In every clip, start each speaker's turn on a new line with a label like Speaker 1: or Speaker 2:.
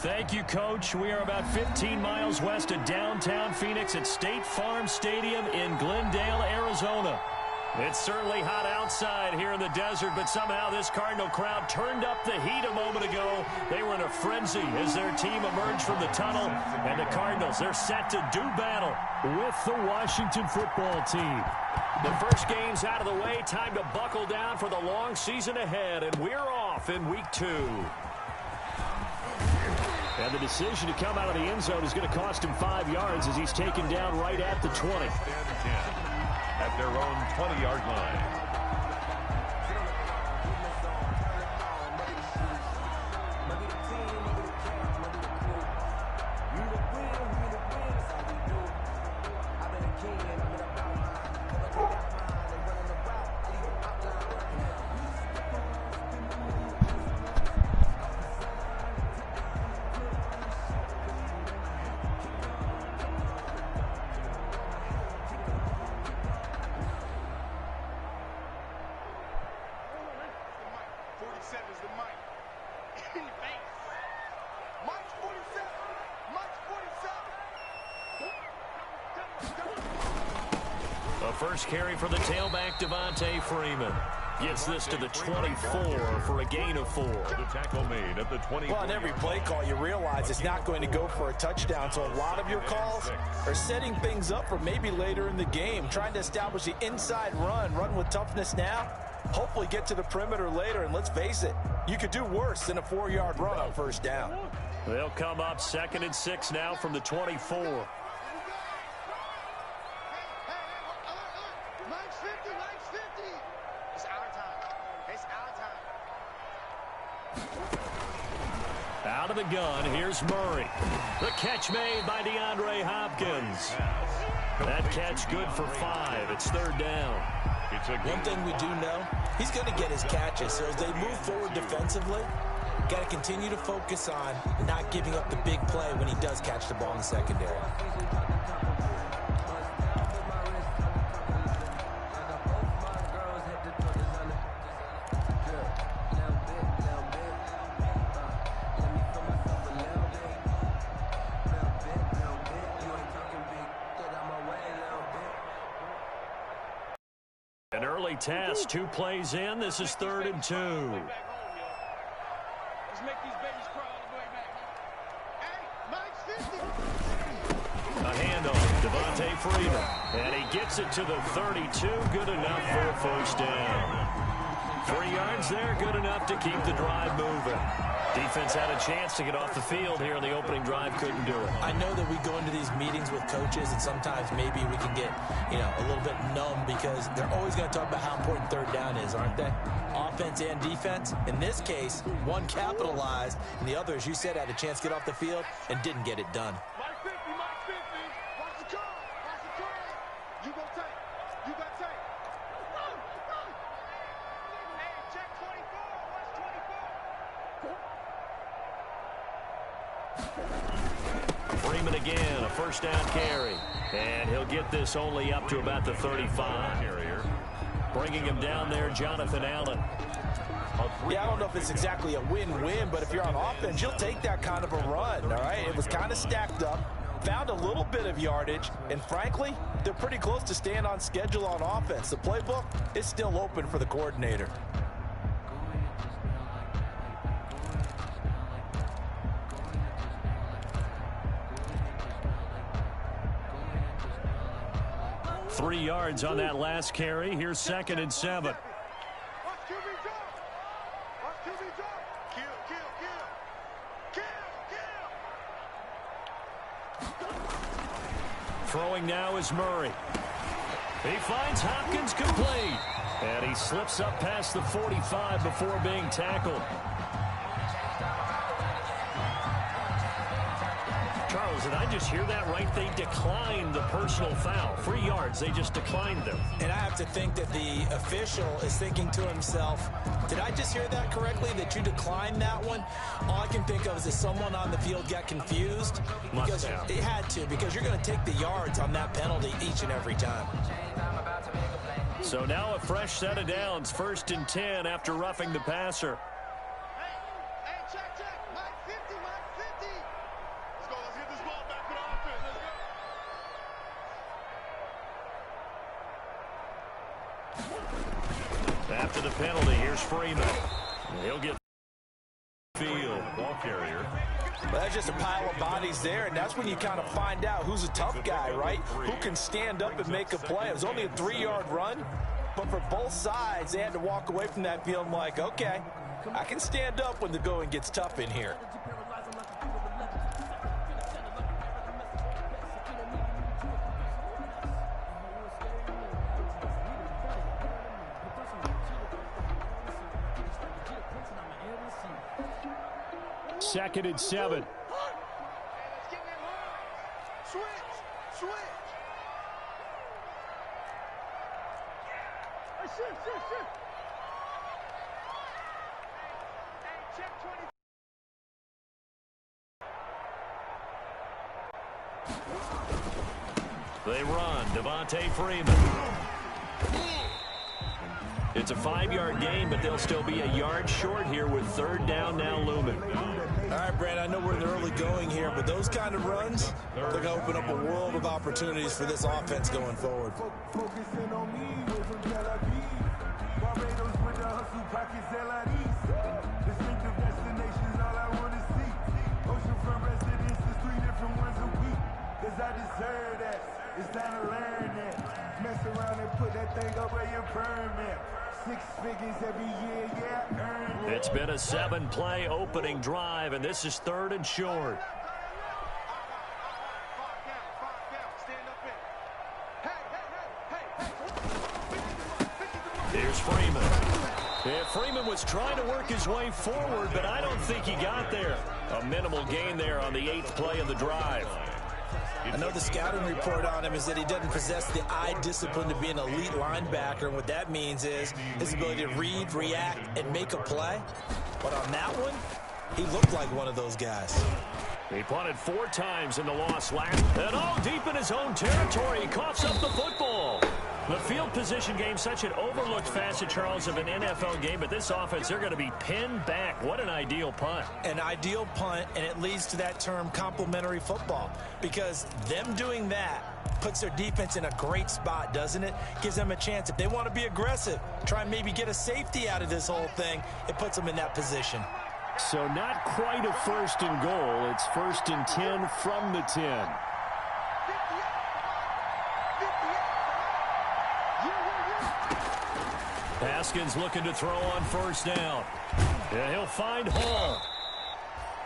Speaker 1: Thank you, Coach. We are about 15 miles west of downtown Phoenix at State Farm Stadium in Glendale, Arizona. It's certainly hot outside here in the desert, but somehow this Cardinal crowd turned up the heat a moment ago. They were in a frenzy as their team emerged from the tunnel, and the Cardinals, they're set to do battle with the Washington football team. The first game's out of the way. Time to buckle down for the long season ahead, and we're off in week 2. And the decision to come out of the end zone is going to cost him 5 yards as he's taken down right at the 20.
Speaker 2: At their own 20-yard line.
Speaker 1: First carry for the tailback, Devontae Freeman. Gets this to the 24 for a gain of 4.
Speaker 2: The tackle made at the 20.
Speaker 3: Well, on every play call, you realize it's not going to go for a touchdown. So a lot of your calls are setting things up for maybe later in the game, trying to establish the inside run with toughness now, hopefully get to the perimeter later. And let's face it, you could do worse than a 4-yard run on first down.
Speaker 1: They'll come up 2nd and 6 now from the 24. Out of the gun, here's Murray. The catch made by DeAndre Hopkins. That catch good for 5. It's 3rd down.
Speaker 3: One thing we do know, he's going to get his catches. So as they move forward defensively, got to continue to focus on not giving up the big play when he does catch the ball in the secondary.
Speaker 1: An early test, 2 plays in. This is 3rd and 2. A handoff, Devontae Freeman. And he gets it to the 32. Good enough for a first down. 3 yards there, good enough to keep the drive moving. Defense had a chance to get off the field here in the opening drive, couldn't do it.
Speaker 3: I know that we go into these meetings with coaches, and sometimes maybe we can get, a little bit numb because they're always going to talk about how important 3rd down is, aren't they? Offense and defense. In this case, one capitalized, and the other, as you said, had a chance to get off the field and didn't get it done.
Speaker 1: Freeman again, a first down carry. And he'll get this only up to about the 35. Bringing him down there, Jonathan Allen.
Speaker 3: Yeah, I don't know if it's exactly a win-win, but if you're on offense, you'll take that kind of a run, all right? It was kind of stacked up, found a little bit of yardage, and frankly, they're pretty close to staying on schedule on offense. The playbook is still open for the coordinator.
Speaker 1: Three yards on that last carry. Here's 2nd and 7. Throwing now is Murray. He finds Hopkins complete. And he slips up past the 45 before being tackled. Charles, did I just hear that right? They declined the personal foul. 3 yards, they just declined them.
Speaker 3: And I have to think that the official is thinking to himself, did I just hear that correctly, that you declined that one? All I can think of is that someone on the field got confused. Because it had to, because you're going to take the yards on that penalty each and every time.
Speaker 1: So now a fresh set of downs, 1st and 10 after roughing the passer.
Speaker 4: Hey, check. Mike 50.
Speaker 1: After the penalty, here's Freeman. He'll get field.
Speaker 2: Ball carrier.
Speaker 3: Well, that's just a pile of bodies there, and that's when you kind of find out who's a tough guy, right? Who can stand up and make a play. It was only a 3-yard run, but for both sides, they had to walk away from that feeling like, okay, I can stand up when the going gets tough in here.
Speaker 1: Second and 7.
Speaker 4: Switch.
Speaker 1: They run. Devontae Freeman. It's a 5-yard gain, but they'll still be a yard short here with third down now looming.
Speaker 3: All right, Brandon, I know we're in the early going here, but those kind of runs, they're going to open up a world of opportunities for this offense going forward.
Speaker 4: Focusing on me with some Barbados with the hustle pockets, distinctive destinations, all I want to see. Oceanfront residences, 3 different ones a week. Cause I deserve that. It's time to learn that. Mess around and put that thing up where your permit. 6 figures every year, yeah, earned it.
Speaker 1: It's been a 7-play opening drive, and this is third and short. Here's Freeman. Yeah, Freeman was trying to work his way forward, but I don't think he got there. A minimal gain there on the 8th play of the drive.
Speaker 3: I know the scouting report on him is that he doesn't possess the eye discipline to be an elite linebacker, and what that means is his ability to read, react, and make a play. But on that one, he looked like one of those guys.
Speaker 1: He punted 4 times in the loss last. And deep in his own territory, he coughs up the football. The field position game, such an overlooked facet, Charles, of an NFL game, but this offense, they're going to be pinned back. What an ideal punt.
Speaker 3: An ideal punt, and it leads to that term complementary football, because them doing that puts their defense in a great spot, doesn't it? Gives them a chance. If they want to be aggressive, try and maybe get a safety out of this whole thing, it puts them in that position.
Speaker 1: So not quite a first and goal. It's first and 10 from the 10. Haskins looking to throw on first down. Yeah, he'll find Hall.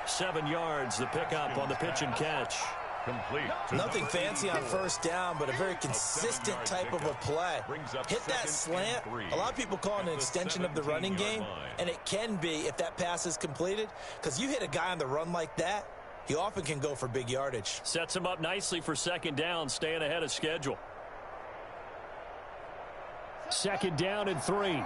Speaker 1: 7 yards, the pickup on the pitch and catch.
Speaker 2: Complete.
Speaker 3: Nothing fancy on first down, but a very consistent type of a play. Hit that slant. A lot of people call it an extension of the running game, and it can be if that pass is completed, because you hit a guy on the run like that, he often can go for big yardage.
Speaker 1: Sets him up nicely for second down, staying ahead of schedule. Second down and 3.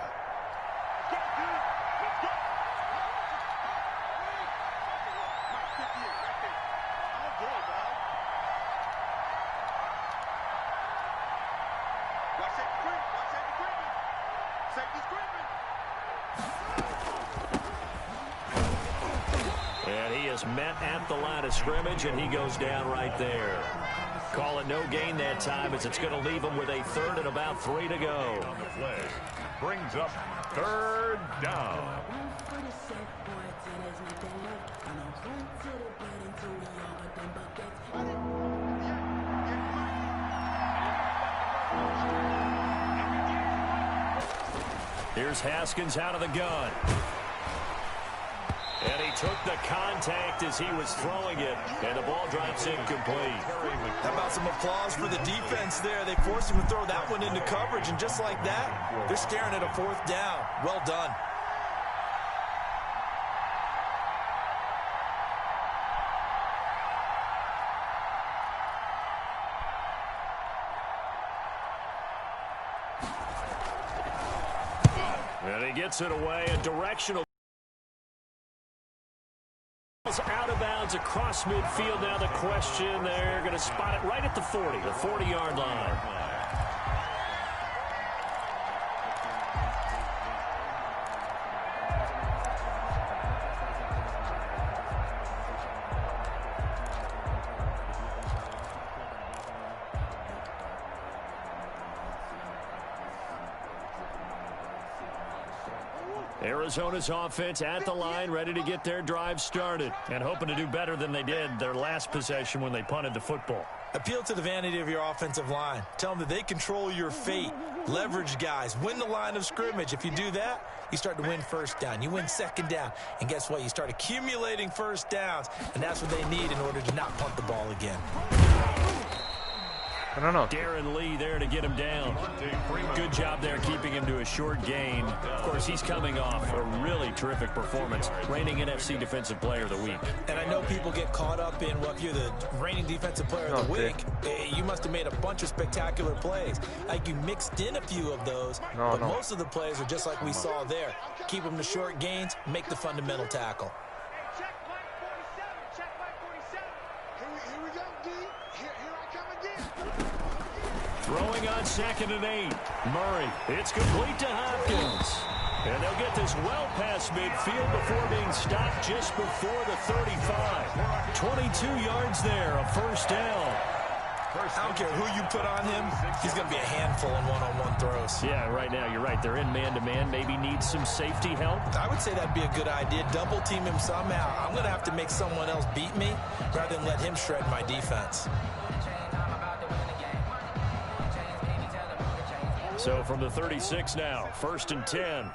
Speaker 1: And he is met at the line of scrimmage, and he goes down right there. Call it no gain that time, as it's going to leave him with a third and about 3 to go.
Speaker 2: On the play. Brings up third down.
Speaker 1: Here's Haskins out of the gun. And he took the contact as he was throwing it, and the ball drops incomplete.
Speaker 3: How about some applause for the defense there? They forced him to throw that one into coverage, and just like that, they're staring at a 4th down. Well done.
Speaker 1: And he gets it away, a directional. Out of bounds across midfield. Now the question, they're going to spot it right at the 40, the 40-yard line. Arizona's offense at the line, ready to get their drive started, and hoping to do better than they did their last possession when they punted the football.
Speaker 3: Appeal to the vanity of your offensive line. Tell them that they control your fate. Leverage guys. Win the line of scrimmage. If you do that, you start to win first down. You win second down. And guess what? You start accumulating first downs. And that's what they need in order to not punt the ball again.
Speaker 5: No.
Speaker 1: Darren Lee there to get him down. Good job there keeping him to a short gain. Of course, he's coming off a really terrific performance, reigning NFC Defensive Player of the Week.
Speaker 3: And I know people get caught up in, well, if you're the reigning Defensive Player of the Week, you must have made a bunch of spectacular plays. Like you mixed in a few of those, but most of the plays are just like we saw there. Keep them to short gains, make the fundamental tackle.
Speaker 1: Throwing on 2nd and 8. Murray. It's complete to Hopkins. And they'll get this well past midfield before being stopped just before the 35. 22 yards there, a first down.
Speaker 3: I don't care who you put on him, he's going to be a handful in one-on-one throws.
Speaker 1: Yeah, right now you're right. They're in man-to-man. Maybe need some safety help.
Speaker 3: I would say that'd be a good idea. Double team him somehow. I'm going to have to make someone else beat me rather than let him shred my defense.
Speaker 1: So from the 36 now, 1st and 10.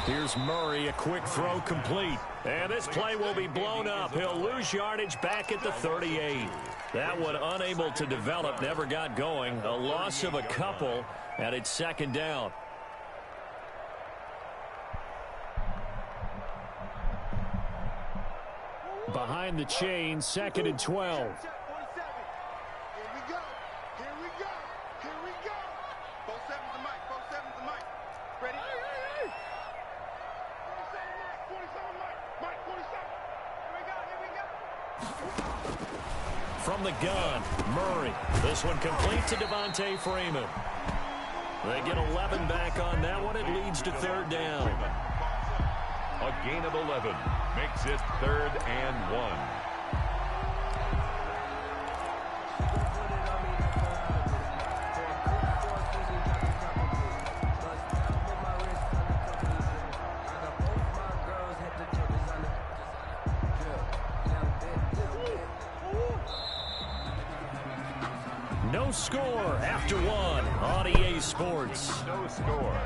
Speaker 1: Here's Murray, a quick throw complete. And this play will be blown up. He'll lose yardage back at the 38. That one unable to develop, never got going. A loss of a couple, and it's 2nd down. Behind the chain, 2nd and 12.
Speaker 4: Here we go. Both sevens to Mike. Ready? 47 Mike. 47. Here we go.
Speaker 1: From the gun, Murray. This one complete to Devontae Freeman. They get 11 back on that one. It leads to 3rd down.
Speaker 2: A gain of 11 makes it 3rd and 1.
Speaker 1: No score after 1 on EA Sports.
Speaker 2: No score.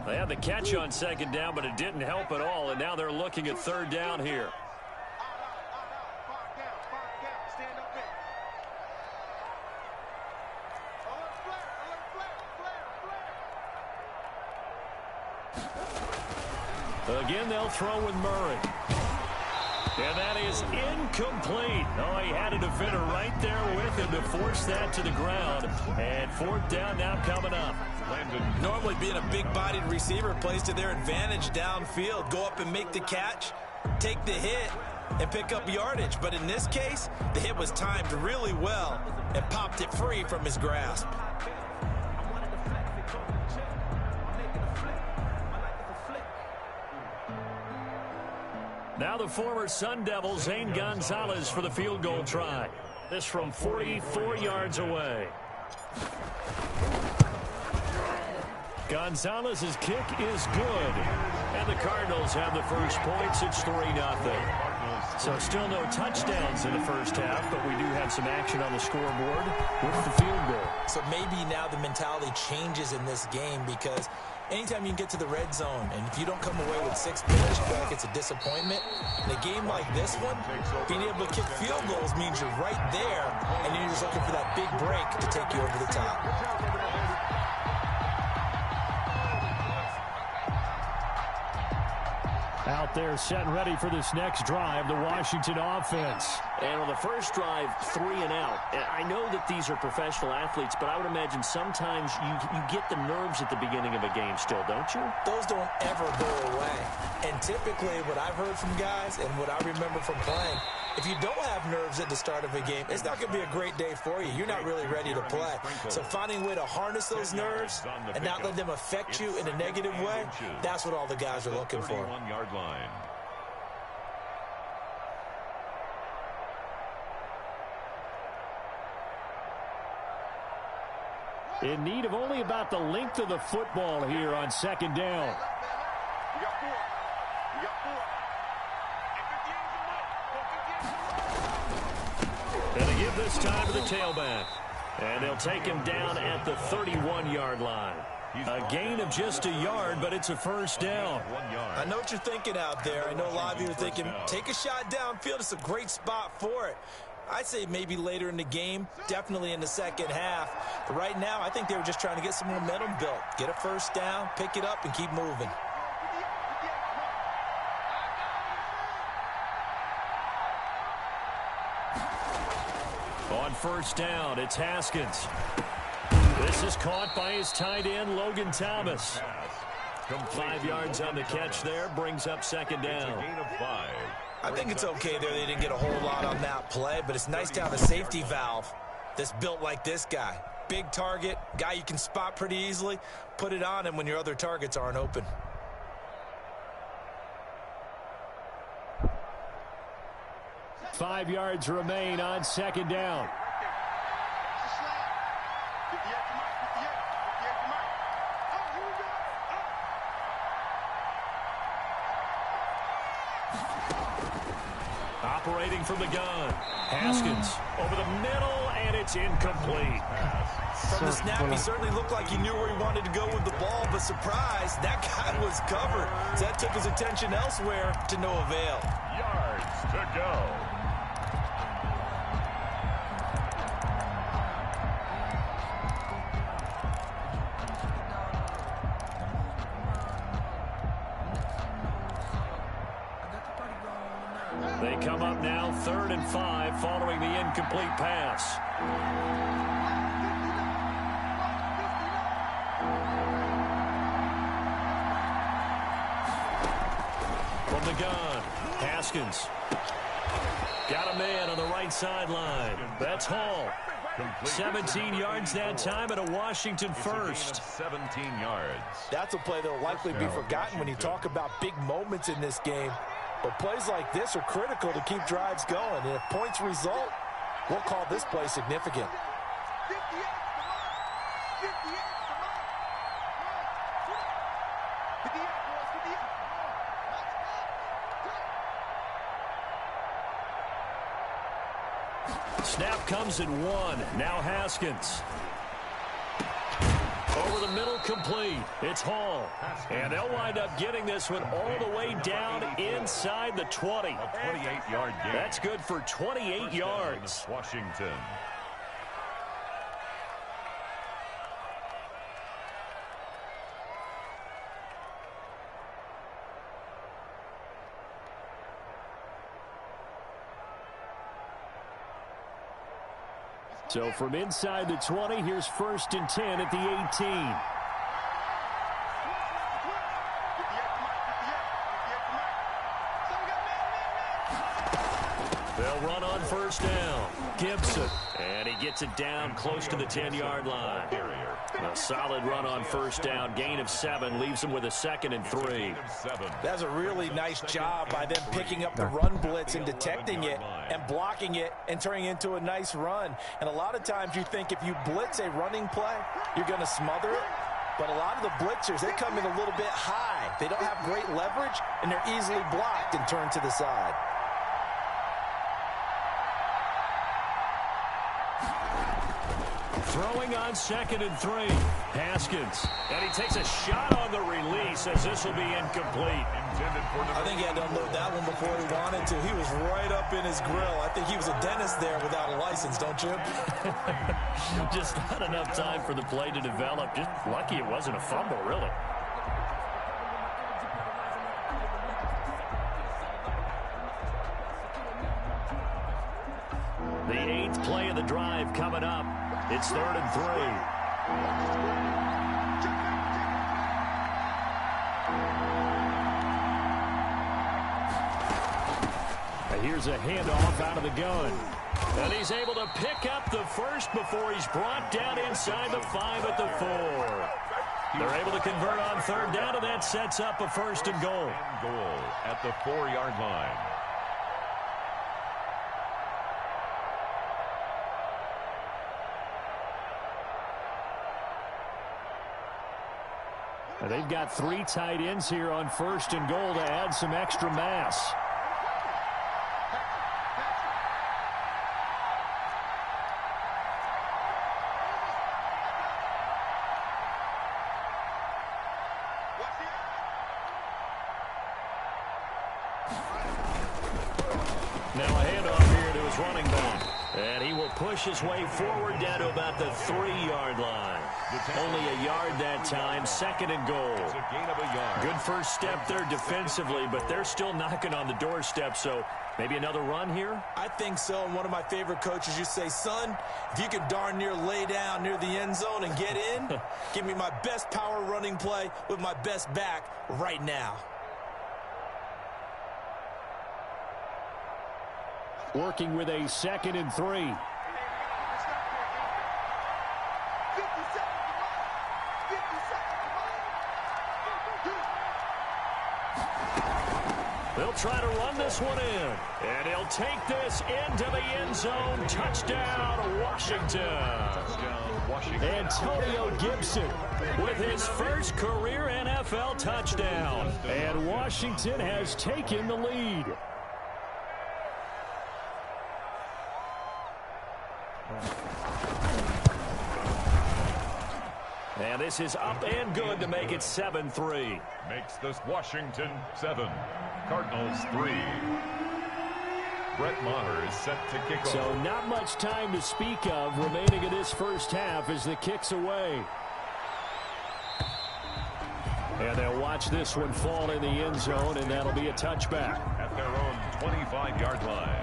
Speaker 1: They had the catch on 2nd down, but it didn't help at all, and now they're looking at 3rd down here. Again, they'll throw with Murray. And that is incomplete. Oh, he had a defender right there with him to force that to the ground. And 4th down now coming up.
Speaker 3: Normally being a big-bodied receiver plays to their advantage downfield. Go up and make the catch, take the hit, and pick up yardage. But in this case, the hit was timed really well and popped it free from his grasp.
Speaker 1: Now the former Sun Devil, Zane Gonzalez, for the field goal try. This from 44 yards away. Gonzalez's kick is good. And the Cardinals have the first points. It's 3-0. So still no touchdowns in the first half, but we do have some action on the scoreboard with the field goal.
Speaker 3: So maybe now the mentality changes in this game, because anytime you can get to the red zone, and if you don't come away with 6 points, you feel like it's a disappointment. In a game like this one, being able to kick field goals means you're right there, and you're just looking for that big break to take you over the top.
Speaker 1: Out there set and ready for this next drive, the Washington offense. And on the first drive, 3 and out. I know that these are professional athletes, but I would imagine sometimes you get the nerves at the beginning of a game still, don't you?
Speaker 3: Those don't ever go away. And typically what I've heard from guys and what I remember from playing, if you don't have nerves at the start of a game, it's not going to be a great day for you. You're not really ready to play. So finding a way to harness those nerves and not let them affect you in a negative way, that's what all the guys are looking for.
Speaker 2: Yard line.
Speaker 1: In need of only about the length of the football here on second down. And they give this time to the tailback. And they'll take him down at the 31-yard line. A gain of just a yard, but it's a first down.
Speaker 3: I know what you're thinking out there. I know a lot of you are thinking, take a shot downfield. It's a great spot for it. I'd say maybe later in the game, definitely in the second half. But right now, I think they were just trying to get some momentum built. Get a first down, pick it up, and keep moving. On first down, it's Haskins. This is caught by his tight end, Logan Thomas. 5 yards on the catch there, brings up second down.
Speaker 2: Gain of 5.
Speaker 3: I think it's okay there. They didn't get a whole lot on that play, but it's nice to have a safety valve that's built like this guy. Big target, guy you can spot pretty easily. Put it on him when your other targets aren't open.
Speaker 1: Five yards remain on second down. Operating from the gun. Haskins over the middle, and it's incomplete.
Speaker 3: From the snap, he certainly looked like he knew where he wanted to go with the ball, but surprise, that guy was covered. So that took his attention elsewhere to no avail.
Speaker 2: Yards to go.
Speaker 1: They come up now 3rd and 5 following the incomplete pass. From the gun, Haskins. Got a man on the right sideline. That's Hall. 17 yards that time and a Washington first.
Speaker 2: 17 yards.
Speaker 3: That's a play that will likely be forgotten when you talk about big moments in this game. But plays like this are critical to keep drives going. And if points result, we'll call this play significant.
Speaker 1: Snap comes at 1. Now Haskins. Over the middle, complete. It's Hall. And they'll wind up getting this one all the way down inside the 20.
Speaker 2: A 28-yard gain.
Speaker 1: That's good for 28 yards.
Speaker 2: Washington.
Speaker 1: So from inside the 20, here's 1st and 10 at the 18. They'll run on first down. Gibson. And he gets it down close to the 10-yard line. A solid run on first down. Gain of 7 leaves him with a 2nd and 3.
Speaker 3: That's a really nice job by them picking up the run blitz and detecting it and blocking it and turning it into a nice run. And a lot of times you think if you blitz a running play, you're going to smother it. But a lot of the blitzers, they come in a little bit high. They don't have great leverage, and they're easily blocked and turned to the side.
Speaker 1: Throwing on 2nd and 3. Haskins. And he takes a shot on the release as this will be incomplete.
Speaker 3: I think he had to unload that one before he wanted to. He was right up in his grill. I think he was a dentist there without a license, don't you?
Speaker 1: Just not enough time for the play to develop. Just lucky it wasn't a fumble, really. The 8th play of the drive coming up. It's 3rd and 3. here's a handoff out of the gun. And he's able to pick up the first before he's brought down inside the 5 at the 4. They're able to convert on third down, and that sets up a 1st and goal.
Speaker 2: Goal at the 4-yard line.
Speaker 1: And they've got 3 tight ends here on 1st and goal to add some extra mass. Now a handoff here to his running back. And he will push his way forward down to about the 3-yard line. Only a yard that time, 2nd and goal.
Speaker 2: It's a gain of a yard.
Speaker 1: Good first step there defensively, but they're still knocking on the doorstep, so maybe another run here?
Speaker 3: I think so, and one of my favorite coaches used to say, son, if you can darn near lay down near the end zone and get in, give me my best power running play with my best back right now.
Speaker 1: Working with a 2nd and 3. They'll try to run this one in. And he'll take this into the end zone. Touchdown, Washington. Antonio Gibson with his first career NFL touchdown. And Washington has taken the lead. And this is up and good to make it 7-3.
Speaker 2: Makes this Washington 7. Cardinals 3. Brett Maher is set to kick off.
Speaker 1: So not much time to speak of remaining in this first half as the kick's away. And they'll watch this one fall in the end zone, and that'll be a touchback.
Speaker 2: At their own 25-yard line.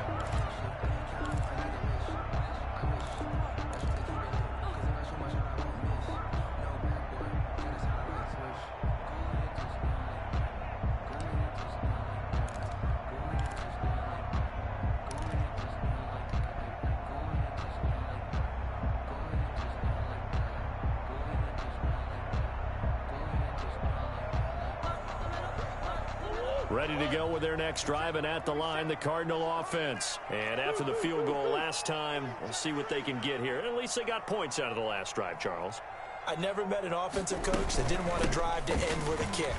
Speaker 1: Ready to go with their next drive, and at the line, the Cardinal offense. And after the field goal last time, we'll see what they can get here. At least they got points out of the last drive, Charles.
Speaker 3: I never met an offensive coach that didn't want to drive to end with a kick.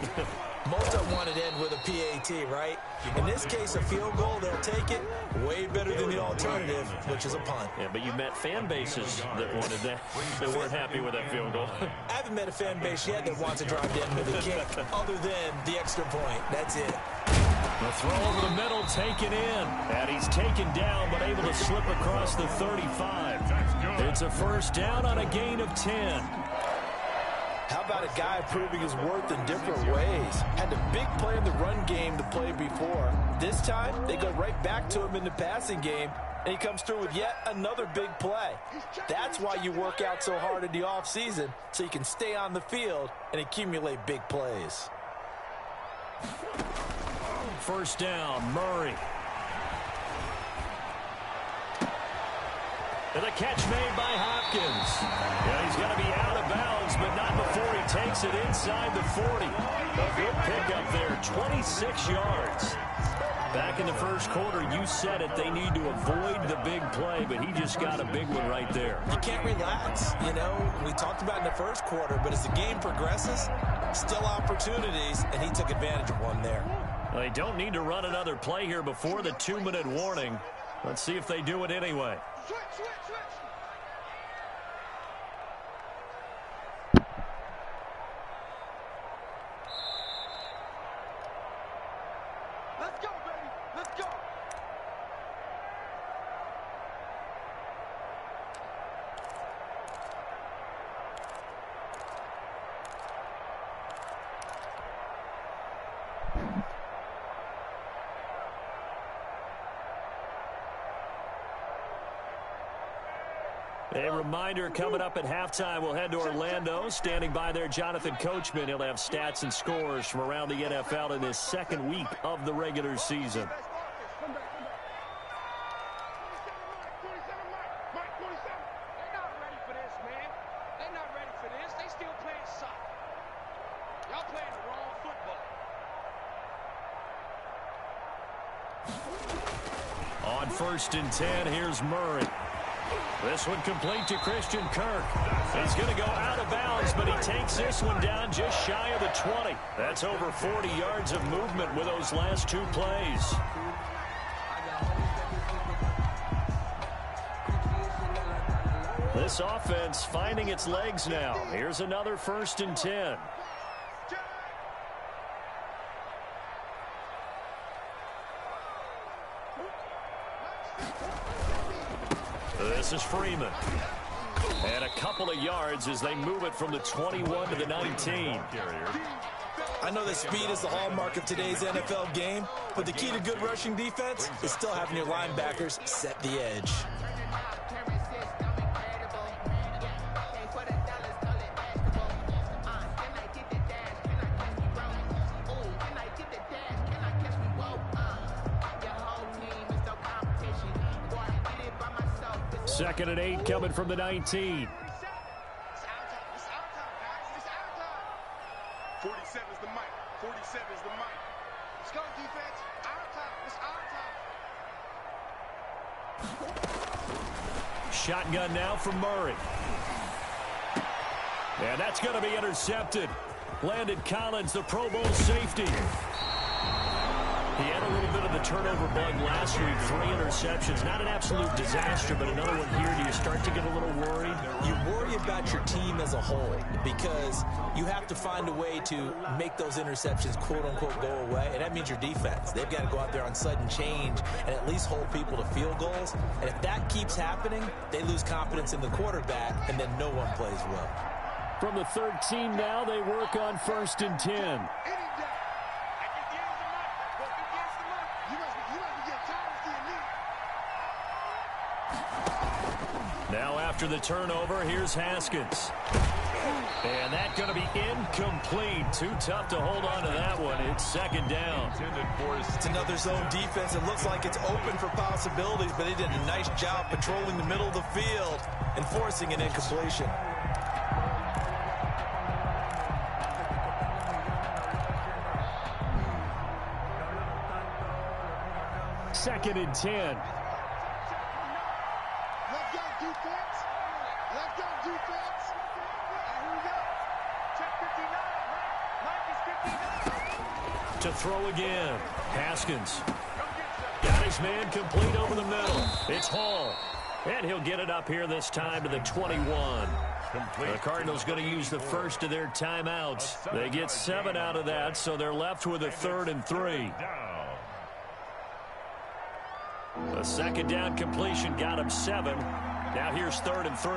Speaker 3: Most of them wanted to end with a PAT, right? In this case, a field goal, they'll take it way better than the alternative, which is a punt.
Speaker 1: Yeah, but you've met fan bases that wanted that, that weren't happy with that field goal.
Speaker 3: I haven't met a fan base yet that wants to drive to end with a kick other than the extra point. That's it.
Speaker 1: The throw over the middle taken in. And he's taken down but able to slip across the 35. It's a first down on a gain of 10.
Speaker 3: How about a guy proving his worth in different ways? Had a big play in the run game the play before. This time, they go right back to him in the passing game, and he comes through with yet another big play. That's why you work out so hard in the offseason, so you can stay on the field and accumulate big plays.
Speaker 1: First down, Murray. And the catch made by Hopkins. Yeah, he's going to be out of bounds, but not before he takes it inside the 40. A good pickup there, 26 yards. Back in the first quarter, you said it, they need to avoid the big play, but he just got a big one right there.
Speaker 3: You can't relax. You know, we talked about in the first quarter, but as the game progresses, still opportunities, and he took advantage of one there.
Speaker 1: Well, they don't need to run another play here before the 2-minute warning. Let's see if they do it anyway.
Speaker 4: Let's go, baby. Let's go.
Speaker 1: A reminder coming up at halftime, we'll head to Orlando. Standing by there, Jonathan Coachman. He'll have stats and scores from around the NFL in this second week of the regular season. On 1st and 10, here's Murray. This one complete to Christian Kirk. He's going to go out of bounds, but he takes this one down just shy of the 20. That's over 40 yards of movement with those last 2 plays. This offense finding its legs now. Here's another 1st and 10. This is Freeman. And a couple of yards as they move it from the 21 to the 19.
Speaker 3: I know that speed is the hallmark of today's NFL game, but the key to good rushing defense is still having your linebackers set the edge.
Speaker 1: Second and 8 coming from the 19.
Speaker 5: It's our time, guys. It's our time. 47 is the mic. 47 is the mic. Let's go, defense. Our time. It's our time.
Speaker 1: Shotgun now from Murray. And that's going to be intercepted. Landon Collins, the Pro Bowl safety. He had a little bit of the turnover bug last week, 3 interceptions. Not an absolute disaster, but another one here. Do you start to get a little worried?
Speaker 3: You worry about your team as a whole because you have to find a way to make those interceptions, quote-unquote, go away, and that means your defense. They've got to go out there on sudden change and at least hold people to field goals. And if that keeps happening, they lose confidence in the quarterback, and then no one plays well.
Speaker 1: From the 13 now, they work on 1st and 10. Now after the turnover, here's Haskins. And that's going to be incomplete. Too tough to hold on to that one. It's 2nd down.
Speaker 3: It's another zone defense. It looks like it's open for possibilities, but they did a nice job patrolling the middle of the field and forcing an incompletion.
Speaker 1: Second and 10.
Speaker 5: Let's go, defense. Let's go, defense. And here we go. Check 59. Mike is 59.
Speaker 1: To throw again. Haskins. Got his man complete over the middle. It's Hall. And he'll get it up here this time to the 21. The Cardinals going to use the first of their timeouts. They get 7 out of that, so they're left with a 3rd and 3. The 2nd down completion got him 7. Now here's 3rd and 3.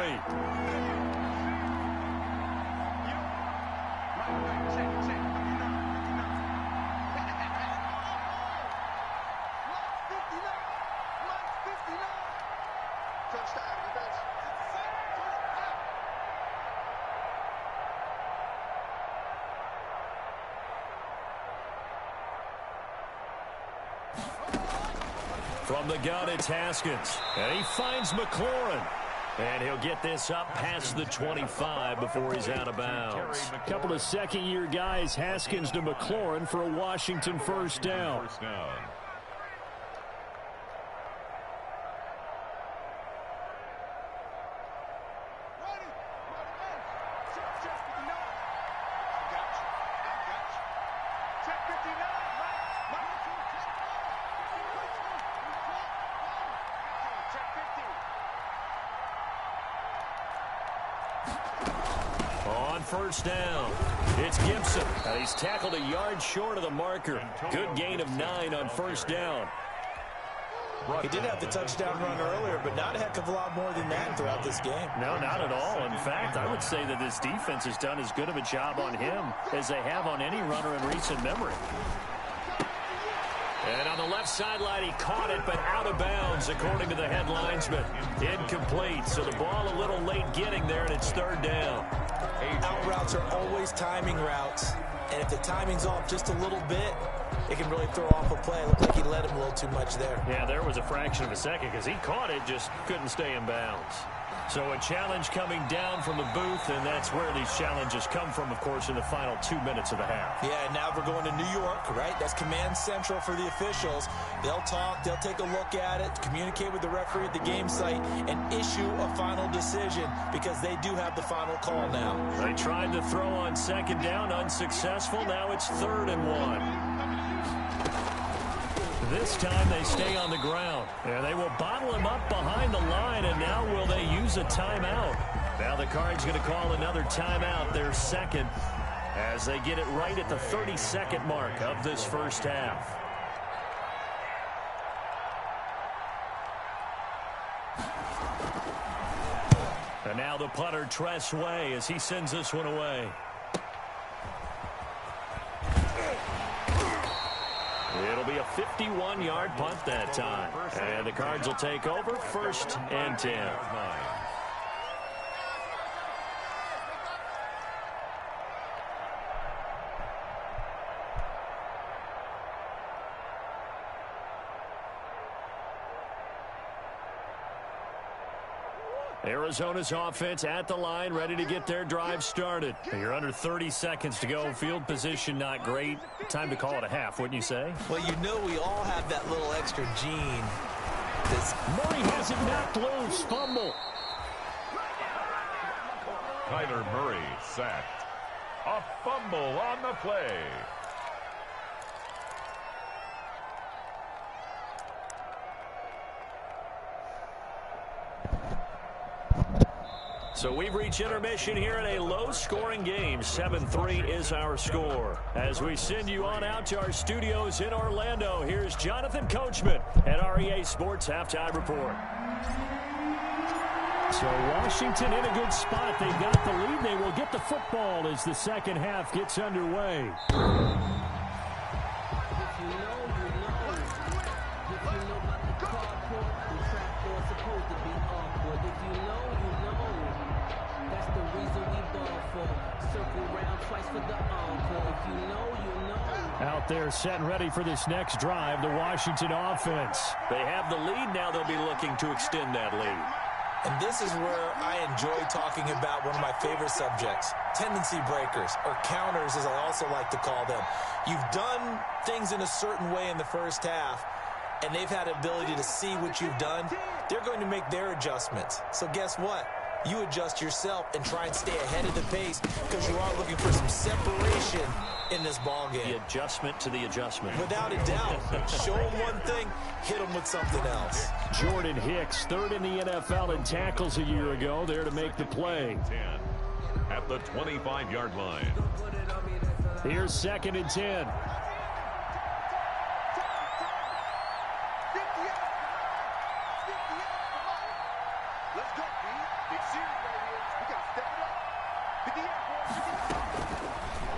Speaker 1: From the gun, it's Haskins. And he finds McLaurin. And he'll get this up past the 25 before he's out of bounds. A couple of second-year guys, Haskins to McLaurin for a Washington 1st down. On 1st down, it's Gibson. And he's tackled a yard short of the marker. Good gain of 9 on 1st down.
Speaker 3: He did have the touchdown run earlier, but not a heck of a lot more than that throughout this game.
Speaker 1: No, not at all. In fact, I would say that this defense has done as good of a job on him as they have on any runner in recent memory. And on the left sideline, he caught it, but out of bounds, according to the head linesman. Incomplete, so the ball a little late getting there, and it's 3rd down.
Speaker 3: Out routes are always timing routes, and if the timing's off just a little bit, it can really throw off a play. It looked like he let him a little too much there.
Speaker 1: Yeah, there was a fraction of a second because he caught it, just couldn't stay in bounds. So a challenge coming down from the booth, and that's where these challenges come from, of course, in the final 2 minutes of the half.
Speaker 3: Yeah, now we're going to New York, right? That's command central for the officials. They'll talk, they'll take a look at it, communicate with the referee at the game site, and issue a final decision because they do have the final call now.
Speaker 1: They tried to throw on second down, unsuccessful. Now it's 3rd and 1. This time they stay on the ground. And they will bottle him up behind the line, and now will they use a timeout? Now the Cards going to call another timeout, their second, as they get it right at the 30-second mark of this first half. And now the punter, Tress Way, as he sends this one away. It'll be a 51-yard punt that time. And the Cards will take over 1st and 10. Arizona's offense at the line, ready to get their drive started. You're under 30 seconds to go. Field position not great. Time to call it a half, wouldn't you say?
Speaker 3: Well, you know we all have that little extra gene.
Speaker 1: Murray has it knocked loose. Fumble.
Speaker 2: Kyler Murray sacked. A fumble on the play.
Speaker 1: So we've reached intermission here in a low-scoring game. 7-3 is our score. As we send you on out to our studios in Orlando, here's Jonathan Coachman at REA Sports Halftime Report. So Washington in a good spot. They've got the lead. They will get the football as the second half gets underway. Out there set and ready for this next drive, the Washington offense. They have the lead now. They'll be looking to extend that lead.
Speaker 3: And this is where I enjoy talking about one of my favorite subjects, tendency breakers, or counters as I also like to call them. You've done things in a certain way in the first half, and they've had the ability to see what you've done. They're going to make their adjustments. So guess what? You adjust yourself and try and stay ahead of the pace because you are looking for some separation in this ball game.
Speaker 1: The adjustment to the adjustment.
Speaker 3: Without a doubt. Show them one thing, hit them with something else.
Speaker 1: Jordan Hicks, 3rd in the NFL in tackles a year ago, there to make the play.
Speaker 2: 10 at the 25-yard line.
Speaker 1: Here's 2nd and 10.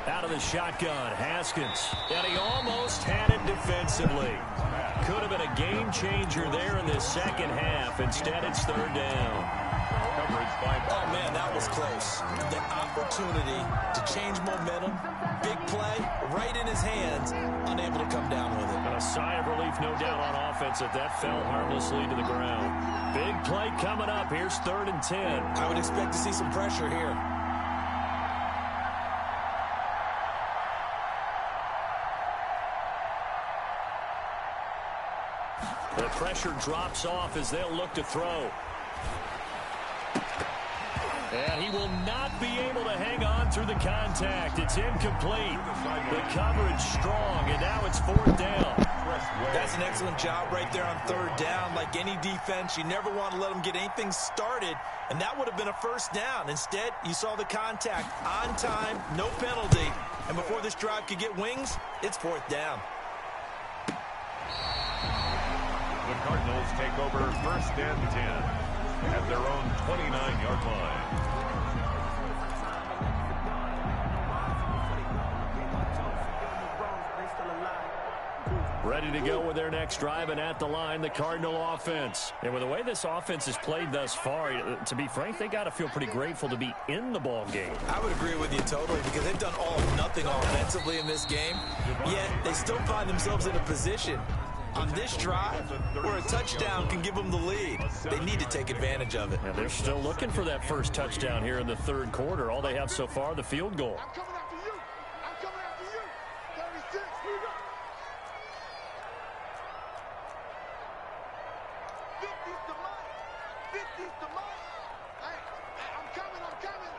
Speaker 1: Out of the shotgun, Haskins. And he almost had it defensively. Could have been a game changer there in this second half. Instead, it's 3rd down.
Speaker 2: Coverage by
Speaker 3: Oh, man, that was close. The opportunity to change momentum, big play, right in his hands, unable to come down with it.
Speaker 1: And a sigh of relief, no doubt, on offense that fell harmlessly to the ground. Big play coming up. Here's 3rd and 10.
Speaker 3: I would expect to see some pressure here.
Speaker 1: The pressure drops off as they'll look to throw. And he will not be able to hang on through the contact. It's incomplete. The coverage strong, and now it's 4th down.
Speaker 3: That's an excellent job right there on 3rd down. Like any defense, you never want to let them get anything started, and that would have been a 1st down. Instead, you saw the contact on time, no penalty, and before this drive could get wings, it's 4th down.
Speaker 2: The Cardinals take over 1st and 10 at their own 29-yard line.
Speaker 1: Ready to go with their next drive, and at the line, the Cardinal offense. And with the way this offense has played thus far, to be frank, they got to feel pretty grateful to be in the ball game.
Speaker 3: I would agree with you totally because they've done all or nothing offensively in this game, yet they still find themselves in a position on this drive where a touchdown can give them the lead. They need to take advantage of it.
Speaker 1: And they're still looking for that first touchdown here in the third quarter. All they have so far, the field goal.
Speaker 5: I'm coming after you. I'm coming after you. 36. Here we go. 50's the money. 50's the money. Hey, I'm coming. I'm coming.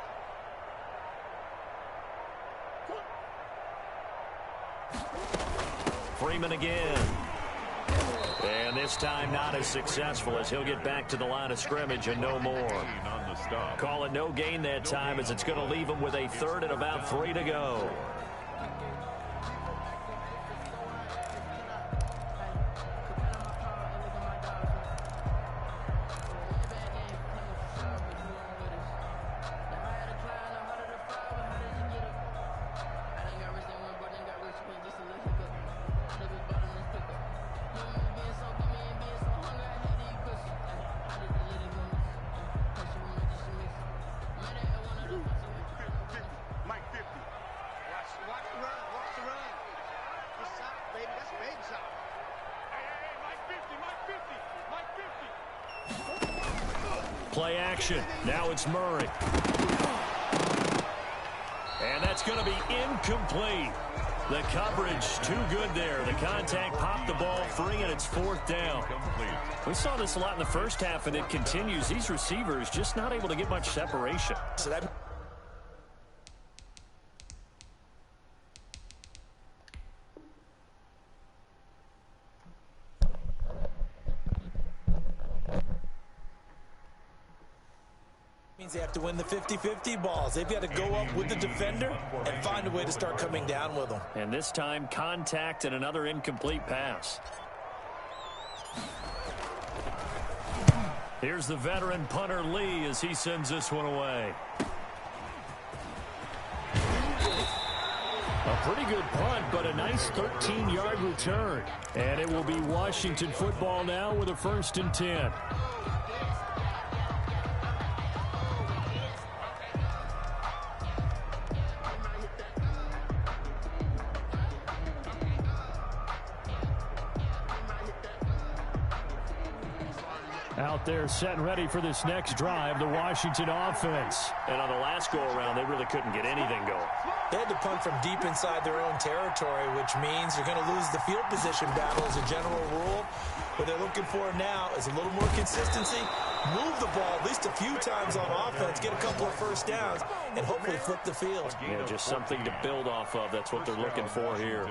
Speaker 1: Freeman again. And this time not as successful as he'll get back to the line of scrimmage and no more. Call it no gain that time as it's going to leave him with a third and about 3 to go. Play action. Now it's Murray. And that's going to be incomplete. The coverage too good there. The contact popped the ball free, and it's 4th down. We saw this a lot in the first half, and it continues. These receivers just not able to get much separation.
Speaker 3: So that means they have to win the 50-50 balls. They've got to go up with the defender and find a way to start coming down with them.
Speaker 1: And this time, contact and another incomplete pass. Here's the veteran punter Lee as he sends this one away. A pretty good punt, but a nice 13-yard return. And it will be Washington football now with a 1st and 10. Out there set and ready for this next drive, the Washington offense. And on the last go-around, they really couldn't get anything going.
Speaker 3: They had to punt from deep inside their own territory, which means you're going to lose the field position battle as a general rule. What they're looking for now is a little more consistency, move the ball at least a few times on offense, get a couple of first downs, and hopefully flip the field.
Speaker 1: Yeah, just something to build off of. That's what they're looking for here.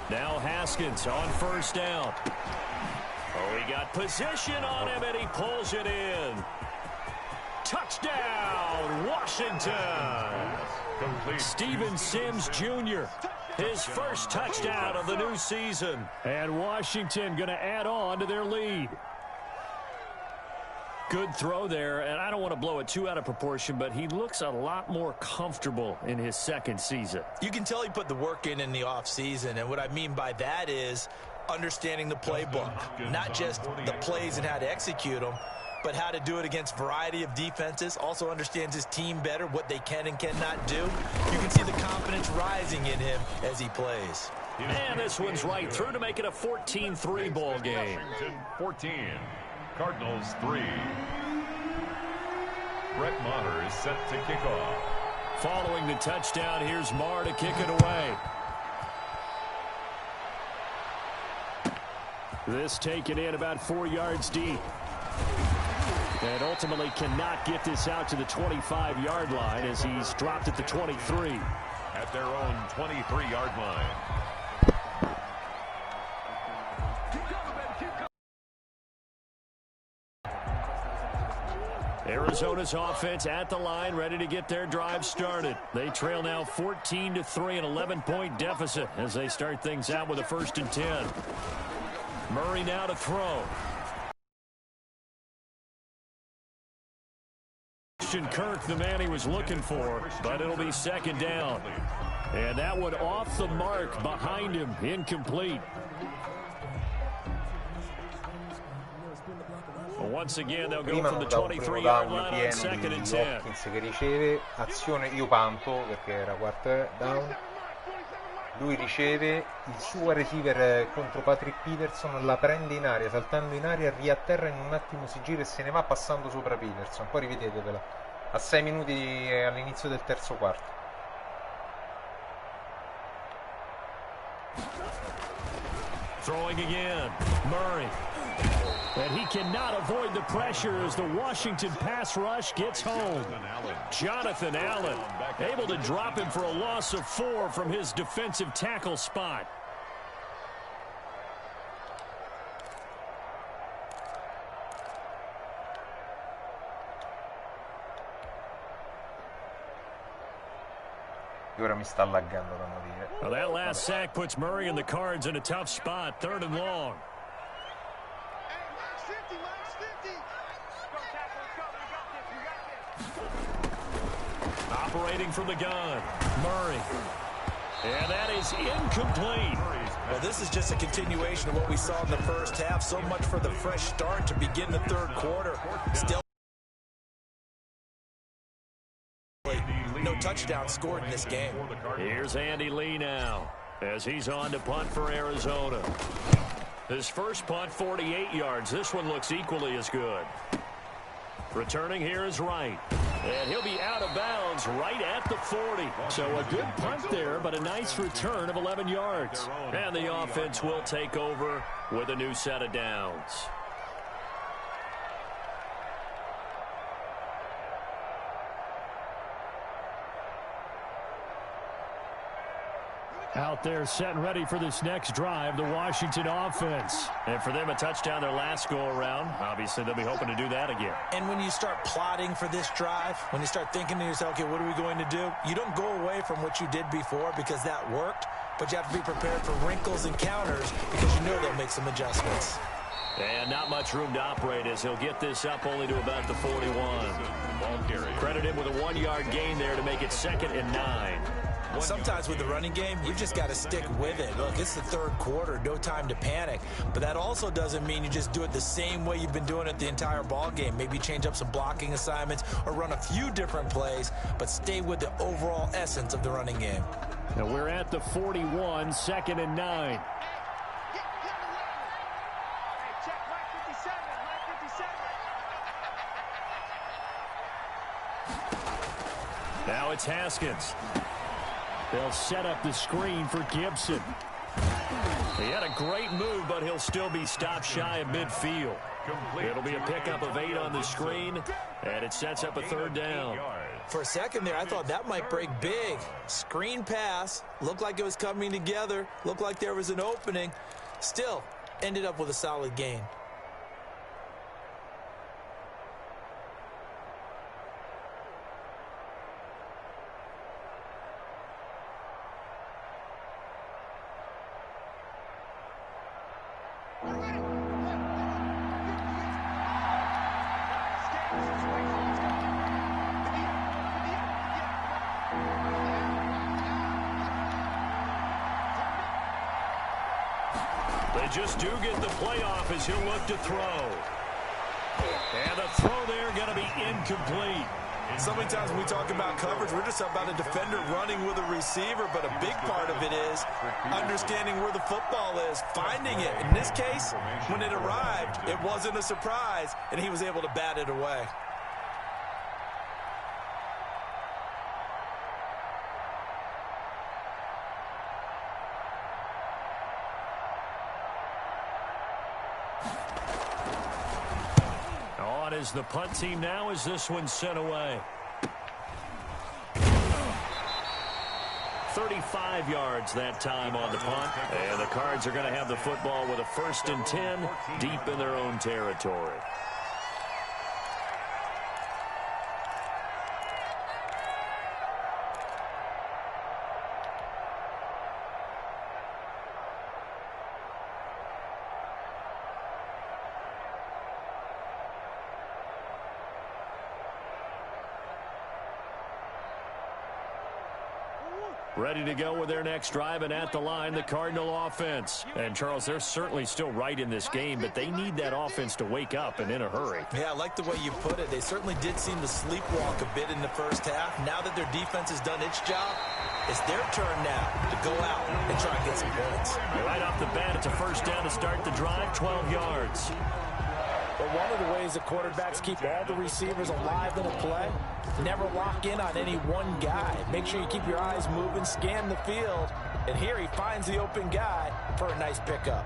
Speaker 1: Now Haskins on 1st down. Oh, he got position on him, and he pulls it in. Touchdown, Washington. Steven Sims Jr., his first touchdown of the new season. And Washington going to add on to their lead. Good throw there, and I don't want to blow it too out of proportion, but he looks a lot more comfortable in his 2nd season.
Speaker 3: You can tell he put the work in the offseason, and what I mean by that is understanding the playbook, not just the plays and how to execute them, but how to do it against a variety of defenses. Also understands his team better, what they can and cannot do. You can see the confidence rising in him as he plays.
Speaker 1: And this one's right through to make it a 14-3 ball game.
Speaker 2: 14. Cardinals 3. Brett Maher is set to kick off.
Speaker 1: Following the touchdown, here's Maher to kick it away. This taken in about 4 yards deep. And ultimately cannot get this out to the 25-yard line as he's dropped at the 23.
Speaker 2: At their own 23-yard line.
Speaker 1: Arizona's offense at the line, ready to get their drive started. They trail now 14-3, an 11-point deficit as they start things out with a 1st and 10. Murray now to throw. Christian Kirk the man he was looking for, but it'll be second down. And that one off the mark behind him, incomplete. Once again, they'll go from the 23-yard line on second and 10.
Speaker 6: Hopkins che riceve, azione, io panto perché era quarto down. Lui riceve, il suo receiver contro Patrick Peterson la prende in aria, saltando in aria, riatterra in un attimo, si gira e se ne va passando sopra Peterson. Poi rivedetevela, a 6 minuti all'inizio del terzo quarto.
Speaker 1: Throwing again, Murray. And he cannot avoid the pressure as the Washington pass rush gets home. Jonathan Allen able to drop him for a loss of 4 from his defensive tackle spot.
Speaker 6: Ora mi sta laggando da morire.
Speaker 1: Well, that last sack puts Murray and the Cards in a tough spot, 3rd and long. Operating from the gun, Murray. And that is incomplete.
Speaker 3: Well, this is just a continuation of what we saw in the first half. So much for the fresh start to begin the third quarter. Still no touchdown scored in this game.
Speaker 1: Here's Andy Lee now as he's on to punt for Arizona. His first punt, 48 yards. This one looks equally as good. Returning here is Wright. And he'll be out of bounds right at the 40. So a good punt there, but a nice return of 11 yards. And the offense will take over with a new set of downs. Out there set and ready for this next drive, the Washington offense. And for them, a touchdown their last go-around. Obviously, they'll be hoping to do that again.
Speaker 3: And when you start plotting for this drive, when you start thinking to yourself, okay, what are we going to do? You don't go away from what you did before because that worked, but you have to be prepared for wrinkles and counters because you know they'll make some adjustments.
Speaker 1: And not much room to operate as he'll get this up only to about the 41. Credit him with a 1-yard gain there to make it 2nd and 9.
Speaker 3: Sometimes with the running game, you've just got to stick with it. Look, it's the third quarter, no time to panic. But that also doesn't mean you just do it the same way you've been doing it the entire ball game. Maybe change up some blocking assignments or run a few different plays, but stay with the overall essence of the running game.
Speaker 1: Now we're at the 41, 2nd and 9. Now it's Haskins. They'll set up the screen for Gibson. He had a great move, but he'll still be stopped shy of midfield. It'll be a pickup of 8 on the screen, and it sets up a 3rd down.
Speaker 3: For a second there, I thought that might break big. Screen pass, looked like it was coming together, looked like there was an opening. Still, ended up with a solid gain.
Speaker 1: They just do get the playoff as he'll look to throw. And the throw there going to be incomplete.
Speaker 3: So many times when we talk about coverage, we're just about a defender running with a receiver, but a big part of it is understanding where the football is, finding it. In this case, when it arrived, it wasn't a surprise, and he was able to bat it away.
Speaker 1: On is the punt team now as this one's sent away. 35 yards that time on the punt. And the Cards are going to have the football with a 1st and 10 deep in their own territory. Ready to go with their next drive, and at the line, the Cardinal offense. And, Charles, they're certainly still right in this game, but they need that offense to wake up and in a hurry.
Speaker 3: Yeah, I like the way you put it. They certainly did seem to sleepwalk a bit in the first half. Now that their defense has done its job, it's their turn now to go out and try and get some points.
Speaker 1: Right off the bat, it's a first down to start the drive, 12 yards.
Speaker 3: But one of the ways the quarterbacks keep all the receivers alive in a play, never lock in on any one guy. Make sure you keep your eyes moving, scan the field, and here he finds the open guy for a nice pickup.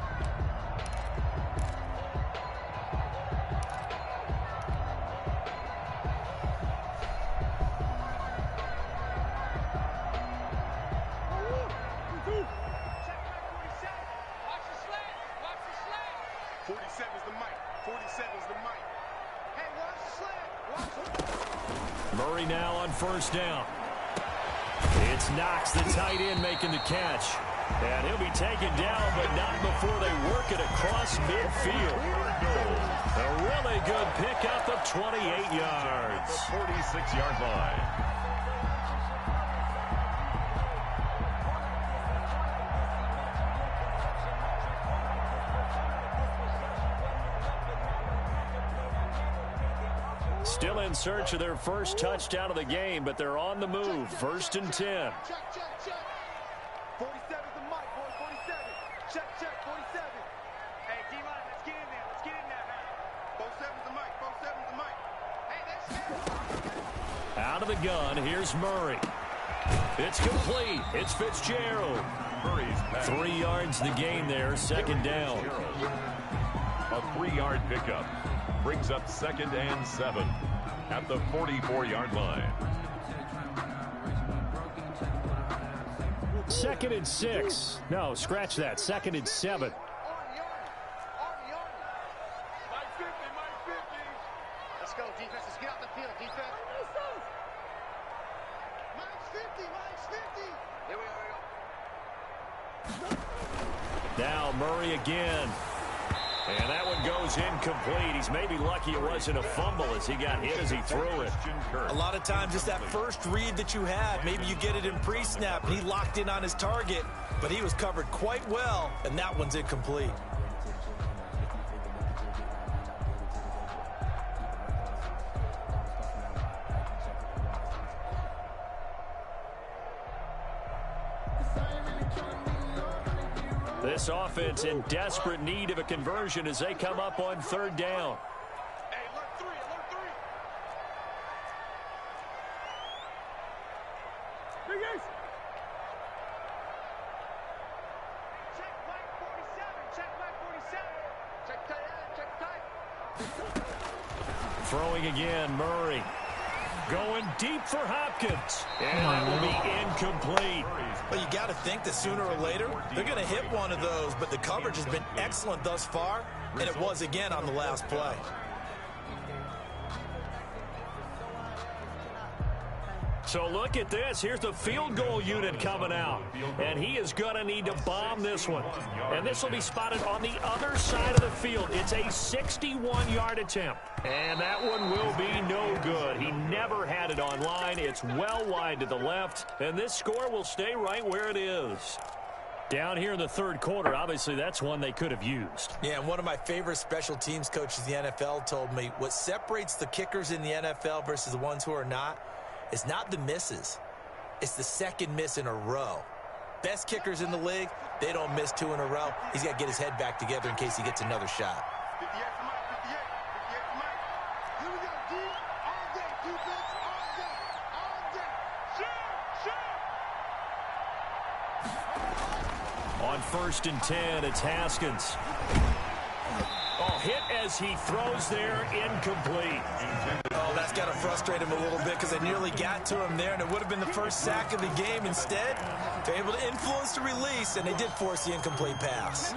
Speaker 1: Murray now on first down. It's Knox, the tight end, making the catch. And he'll be taken down, but not before they work it across midfield. A really good pickup of 28 yards.
Speaker 2: The 46-yard line.
Speaker 1: Still in search of their first touchdown of the game, but they're on the move. First and 10.
Speaker 5: Check, check, check. 47's the mic, boy, 47. Check, check, 47. Hey, D-line, let's get in there. Let's get in there, man. 47's the mic, 47's the mic. Hey, that's
Speaker 1: Out of the gun, here's Murray. It's complete. It's Fitzgerald.
Speaker 2: Murray's back.
Speaker 1: 3 yards the game there, second down.
Speaker 2: A 3-yard pickup. Brings up 2nd and 7 at the 44-yard line.
Speaker 1: 2nd and 6. No, scratch that. 2nd and 7.
Speaker 5: Mike 50, Mike 50. Let's go, defense. Let's get out the field, defense. Mike's 50, Mike's 50. Here we go.
Speaker 1: Now Murray again. And that one goes incomplete. He's maybe lucky it wasn't a fumble as he got hit as he threw it.
Speaker 3: A lot of times it's that first read that you have. Maybe you get it in pre-snap. He locked in on his target, but he was covered quite well, and that one's incomplete.
Speaker 1: This offense in desperate need of a conversion as they come up on third down.
Speaker 5: Hey, alert 3, alert 3. Big Ace. Check Mike 47, check Mike 47. Check tight end, check tight.
Speaker 1: Throwing again, Murray. Going deep for Hopkins. And that will be incomplete.
Speaker 3: Well, you got to think that sooner or later they're going to hit one of those, but the coverage has been excellent thus far, and it was again on the last play.
Speaker 1: So look at this. Here's the field goal unit coming out. And he is going to need to bomb this one. And this will be spotted on the other side of the field. It's a 61-yard attempt. And that one will be no good. He never had it on line. It's well wide to the left. And this score will stay right where it is. Down here in the third quarter, obviously that's one they could have used.
Speaker 3: Yeah, and one of my favorite special teams coaches in the NFL told me what separates the kickers in the NFL versus the ones who are not, it's not the misses. It's the second miss in a row. Best kickers in the league, they don't miss 2 in a row. He's got to get his head back together in case he gets another shot.
Speaker 5: 58 for Mike, 58. 58 for Mike. Here we go, D. All day, defense. All day. All day. Shoot, shoot.
Speaker 1: On first and 10, it's Haskins. Oh, hit as he throws there, incomplete.
Speaker 3: Oh, that's got to frustrate him a little bit because they nearly got to him there, and it would have been the first sack of the game. Instead, they're able to influence the release, and they did force the incomplete pass.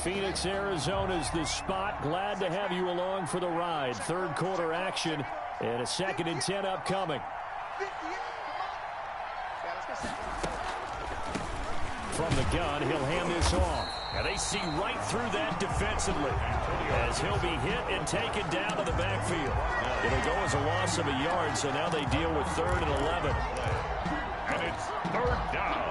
Speaker 1: Phoenix, Arizona's the spot. Glad to have you along for the ride. Third quarter action and a 2nd and 10 upcoming. From the gun, he'll hand this off. And they see right through that defensively as he'll be hit and taken down to the backfield. It'll go as a loss of a yard, so now they deal with 3rd and 11.
Speaker 2: And it's 3rd down.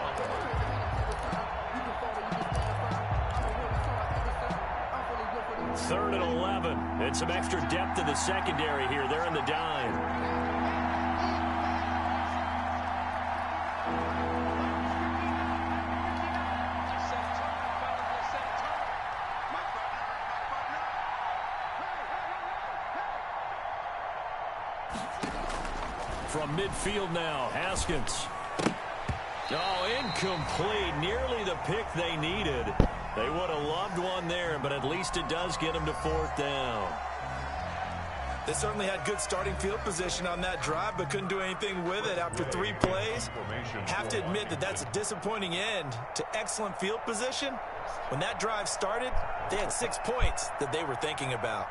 Speaker 1: Third and 11. And some extra depth in the secondary here. They're in the dime. From midfield now, Haskins. Oh, incomplete. Nearly the pick they needed. They would have loved one there, but at least it does get them to 4th down.
Speaker 3: They certainly had good starting field position on that drive, but couldn't do anything with it after 3 plays. Have to admit that that's a disappointing end to excellent field position. When that drive started, they had 6 points that they were thinking about.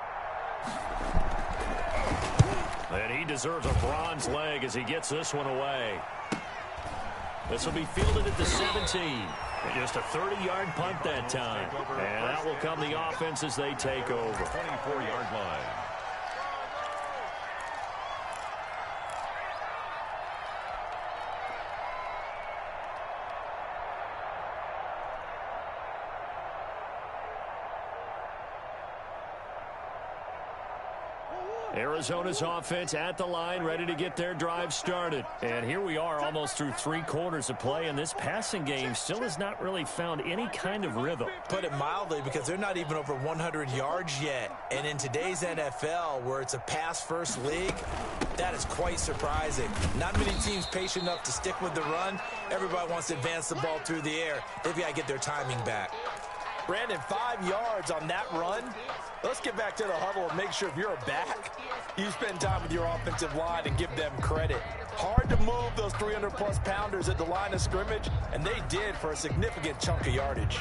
Speaker 1: And he deserves a bronze leg as he gets this one away. This will be fielded at the 17. And just a 30-yard punt that time. And that will come the offense as they take over.
Speaker 2: 24-yard line.
Speaker 1: Arizona's offense at the line, ready to get their drive started. And here we are almost through 3 quarters of play, and this passing game still has not really found any kind of rhythm.
Speaker 3: Put it mildly, because they're not even over 100 yards yet. And in today's NFL, where it's a pass-first league, that is quite surprising. Not many teams patient enough to stick with the run. Everybody wants to advance the ball through the air. They've got to get their timing back. Brandon, 5 yards on that run. Let's get back to the huddle and make sure if you're a back, you spend time with your offensive line and give them credit. Hard to move those 300-plus pounders at the line of scrimmage, and they did for a significant chunk of yardage.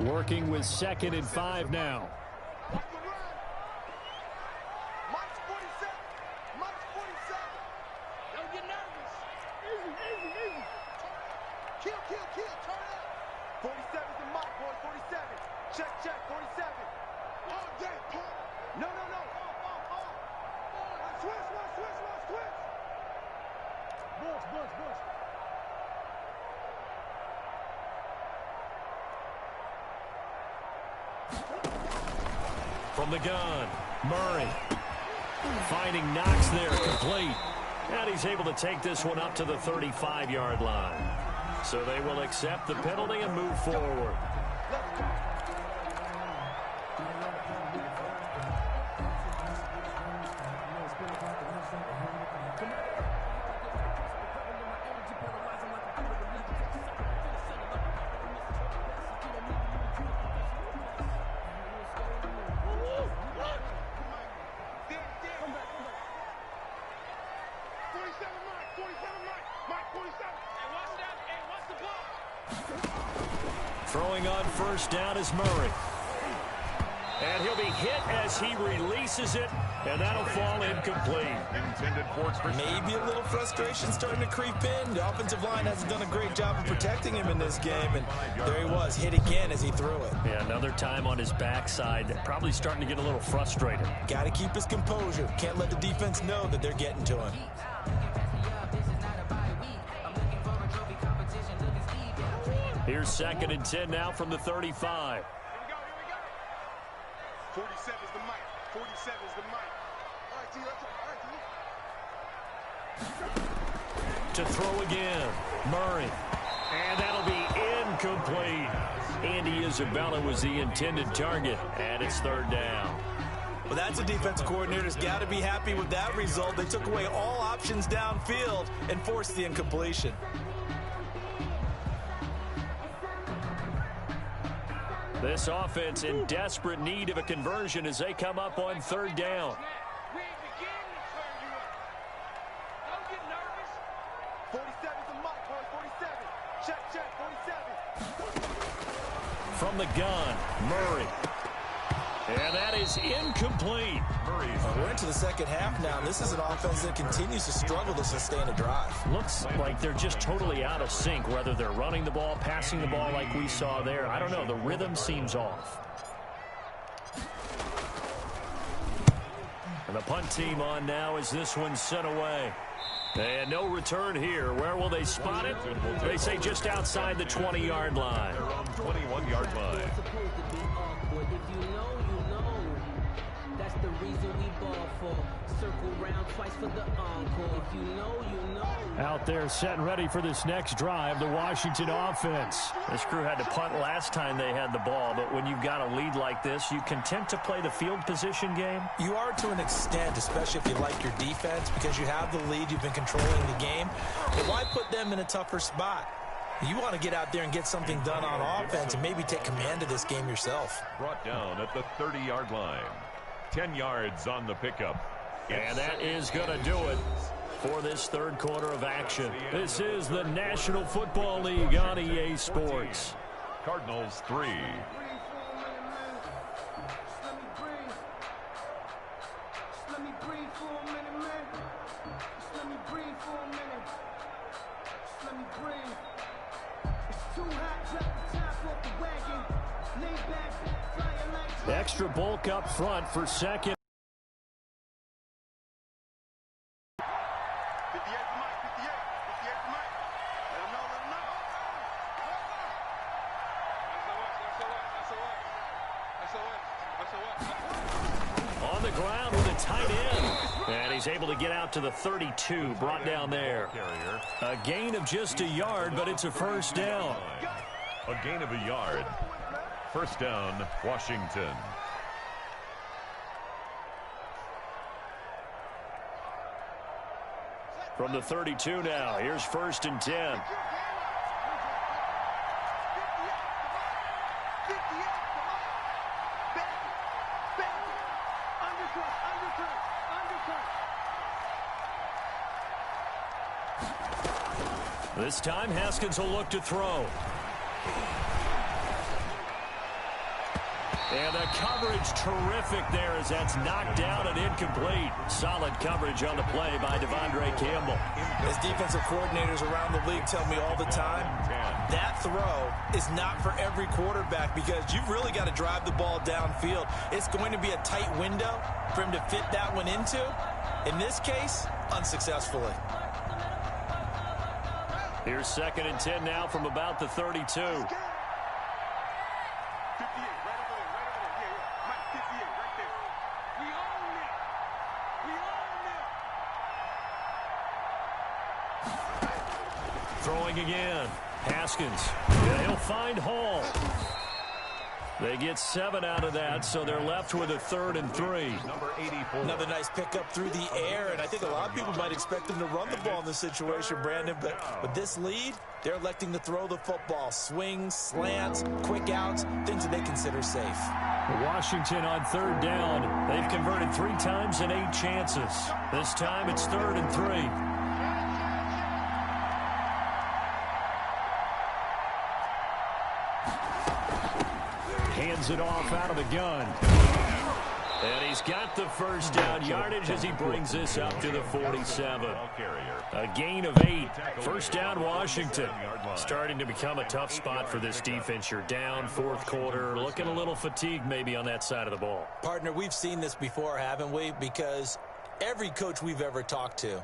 Speaker 1: Working with 2nd and 5 now. From the gun, Murray finding Knox there, complete. And he's able to take this one up to the 35-yard line. So they will accept the penalty and move forward. Throwing on 1st down is Murray. And he'll be hit as he releases it, and that'll fall incomplete.
Speaker 2: Intended for
Speaker 3: maybe a little frustration starting to creep in. The offensive line hasn't done a great job of protecting him in this game, and there he was, hit again as he threw it.
Speaker 1: Yeah, another time on his backside, probably starting to get a little frustrated.
Speaker 3: Got to keep his composure. Can't let the defense know that they're getting to him.
Speaker 1: Here's 2nd and 10 now from the 35.
Speaker 5: 47 is the mic. 47 is the mic. All right, T, let's go.
Speaker 1: To throw again, Murray. And that'll be incomplete. Andy Isabella was the intended target, and it's 3rd down.
Speaker 3: Well, that's a defensive coordinator's got to be happy with that result. They took away all options downfield and forced the incompletion.
Speaker 1: This offense in desperate need of a conversion as they come up on 3rd down.
Speaker 5: We ain't beginning to turn you up. Don't get nervous. 47's the mic, boys. 47. Check, 47.
Speaker 1: From the gun, Murray. And that is incomplete.
Speaker 3: We're into the the second half now, and this is an offense that continues to struggle to sustain a drive.
Speaker 1: Looks like they're just totally out of sync, whether they're running the ball, passing the ball like we saw there. I don't know. The rhythm seems off. And the punt team on now as this one's sent away. And no return here. Where will they spot it? They say just outside the 20-yard line.
Speaker 2: They're on 21-yard line.
Speaker 7: That's the reason we ball for. Circle round twice for the encore. If you know, you know.
Speaker 1: Out there set and ready for this next drive, the Washington offense. This crew had to punt last time they had the ball, but when you've got a lead like this, you content to play the field position game?
Speaker 3: You are to an extent, especially if you like your defense, because you have the lead, you've been controlling the game. But why put them in a tougher spot? You want to get out there and get something done on offense and maybe take command of this game yourself.
Speaker 2: Brought down at the 30-yard line. 10 yards on the pickup.
Speaker 1: And that is going to do it for this third quarter of action. This is the National Football League on EA Sports.
Speaker 2: Cardinals 3.
Speaker 1: Extra bulk up front for second.
Speaker 5: 58 to Mike, 58 to Mike. Let him know, let him know.
Speaker 1: On the ground with a tight end. And he's able to get out to the 32, brought down there. A gain of just a yard, but it's a first down.
Speaker 2: A gain of a yard. First down, Washington.
Speaker 1: From the 32 now, here's 1st and 10. This time, Haskins will look to throw. And the coverage terrific there as that's knocked down and incomplete. Solid coverage on the play by Devondre Campbell.
Speaker 3: As defensive coordinators around the league tell me all the time, that throw is not for every quarterback because you've really got to drive the ball downfield. It's going to be a tight window for him to fit that one into. In this case, unsuccessfully.
Speaker 1: Here's 2nd and 10 now from about the 32. Throwing again. Haskins. Yeah, he'll find Hall. They get 7 out of that, so they're left with a 3rd and 3.
Speaker 2: Number 84.
Speaker 3: Another nice pickup through the air, and I think a lot of people might expect them to run the ball in this situation, Brandon, but with this lead, they're electing to throw the football. Swings, slants, quick outs, things that they consider safe.
Speaker 1: Washington on 3rd down. They've converted 3 times in 8 chances. This time it's 3rd and 3. Hands it off out of the gun. And he's got the first down yardage as he brings this up to the 47. A gain of 8. First down, Washington. Starting to become a tough spot for this defense. You're down 4th quarter. Looking a little fatigued maybe on that side of the ball.
Speaker 3: Partner, we've seen this before, haven't we? Because every coach we've ever talked to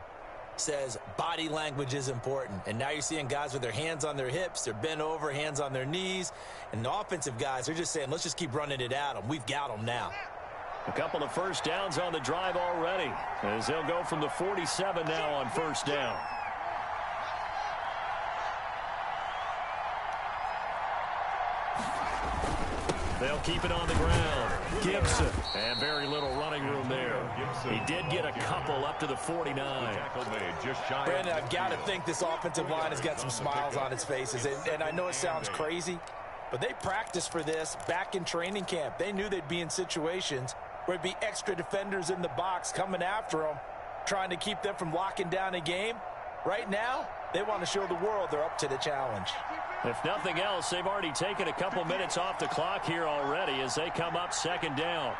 Speaker 3: says body language is important. And now you're seeing guys with their hands on their hips, they're bent over, hands on their knees. And the offensive guys, they're just saying, let's just keep running it at them. We've got them now.
Speaker 1: A couple of first downs on the drive already as they'll go from the 47 now on 1st down. They'll keep it on the ground. Gibson. And very little running room there. He did get a couple up to the 49.
Speaker 3: Brandon, I've got to think this offensive line has got some smiles on its faces. And I know it sounds crazy, but they practiced for this back in training camp. They knew they'd be in situations where it'd be extra defenders in the box coming after them, trying to keep them from locking down a game. Right now, they want to show the world they're up to the challenge.
Speaker 1: If nothing else, they've already taken a couple minutes off the clock here already as they come up 2nd down.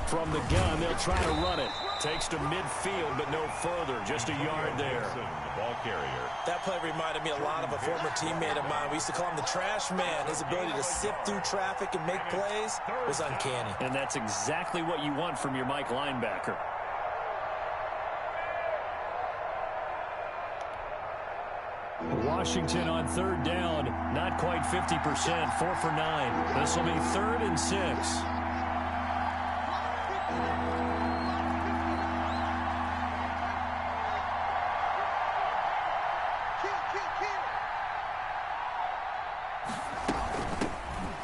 Speaker 1: From the gun, they'll try to run it. Takes to midfield, but no further. Just a yard there.
Speaker 2: The ball carrier.
Speaker 3: That play reminded me a lot of a former teammate of mine. We used to call him the trash man. His ability to sift through traffic and make plays was uncanny.
Speaker 1: And that's exactly what you want from your Mike linebacker. Washington on third down. Not quite 50%. 4 for 9. This will be 3rd and 6.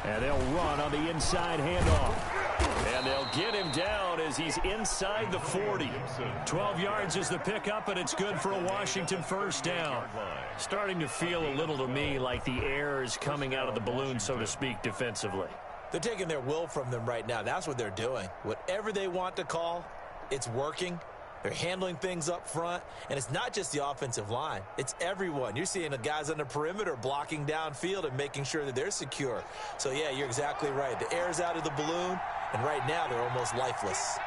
Speaker 1: And they'll run on the inside handoff. And they'll get him down as he's inside the 40. 12 yards is the pickup, and it's good for a Washington first down. Starting to feel a little to me like the air is coming out of the balloon, so to speak, defensively.
Speaker 3: They're taking their will from them right now. That's what they're doing. Whatever they want to call, it's working. They're handling things up front, and it's not just the offensive line. It's everyone. You're seeing the guys on the perimeter blocking downfield and making sure that they're secure. So, yeah, you're exactly right. The air's out of the balloon, and right now they're almost lifeless.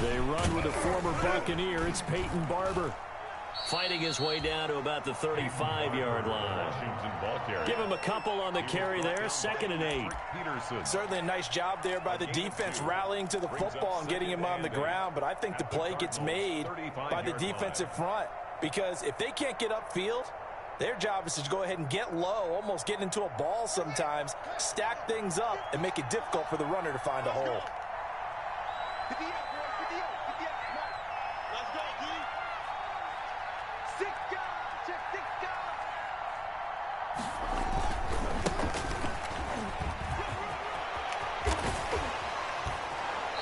Speaker 1: They run with a former Buccaneer. It's Peyton Barber. Fighting his way down to about the 35-yard line. Give him a couple on the carry there. 2nd and 8.
Speaker 3: Certainly a nice job there by the defense rallying to the football and getting him on the ground. But I think the play gets made by the defensive front. Because if they can't get upfield, their job is to go ahead and get low, almost get into a ball sometimes, stack things up, and make it difficult for the runner to find a hole.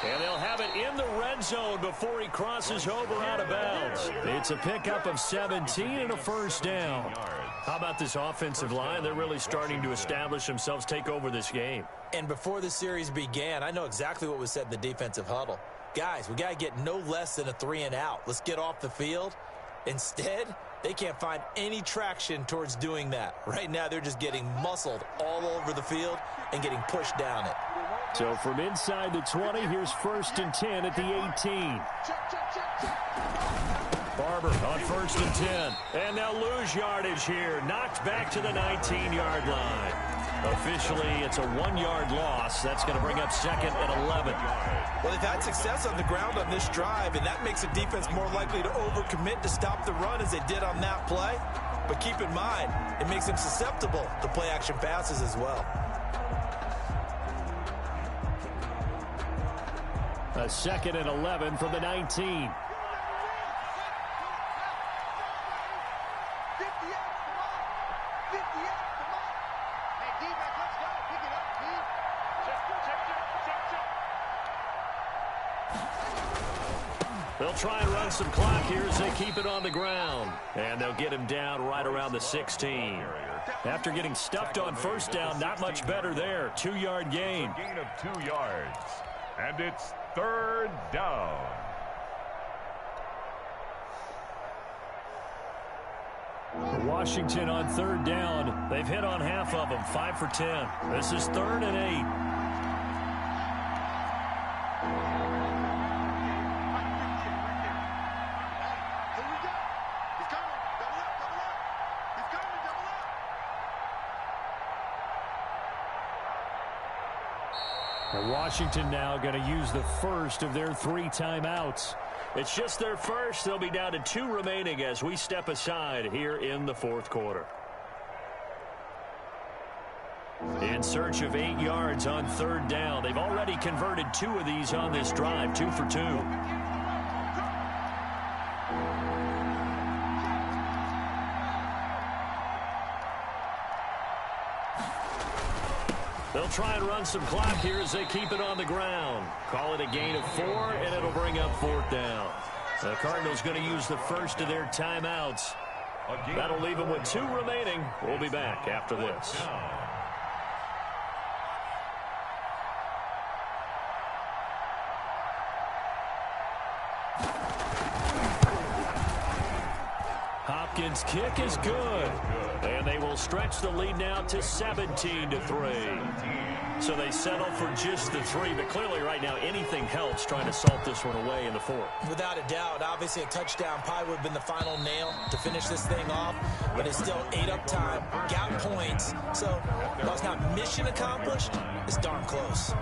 Speaker 1: And they'll have it in the red zone before he crosses over out of bounds. It's a pickup of 17 and a first down. How about this offensive line? They're really starting to establish themselves, take over this game.
Speaker 3: And before the series began, I know exactly what was said in the defensive huddle. Guys, we got to get no less than a 3 and out. Let's get off the field. Instead, they can't find any traction towards doing that. Right now, they're just getting muscled all over the field and getting pushed down it.
Speaker 1: So from inside the 20, here's 1st and 10 at the 18. Barber on 1st and 10. And they'll lose yardage here. Knocked back to the 19-yard line. Officially, it's a 1-yard loss. That's going to bring up 2nd and 11.
Speaker 3: Well, they've had success on the ground on this drive, and that makes the defense more likely to overcommit to stop the run as they did on that play. But keep in mind, it makes them susceptible to play-action passes as well.
Speaker 1: A 2nd and 11 from the 19. They'll try and run some clock here as they keep it on the ground. And they'll get him down right around the 16. After getting stuffed on first down, not much better there. 2-yard gain.
Speaker 2: A gain of 2 yards. And it's 3rd down.
Speaker 1: Washington on 3rd down. They've hit on half of them, 5 for 10. This is 3rd and 8. Washington now going to use the first of their 3 timeouts. It's just their first. They'll be down to 2 remaining as we step aside here in the 4th quarter. In search of 8 yards on 3rd down. They've already converted 2 of these on this drive, 2 for 2. They'll try and run some clock here as they keep it on the ground. Call it a gain of 4, and it'll bring up 4th down. The Cardinals going to use the first of their timeouts. That'll leave them with 2 remaining. We'll be back after this. Hopkins' kick is good. And they will stretch the lead now to 17-3. So they settle for just the 3, but clearly right now anything helps trying to salt this one away in the 4th.
Speaker 3: Without a doubt, obviously a touchdown probably would have been the final nail to finish this thing off, but it's still 8 up time, got points, so while it's not mission accomplished, it's darn close.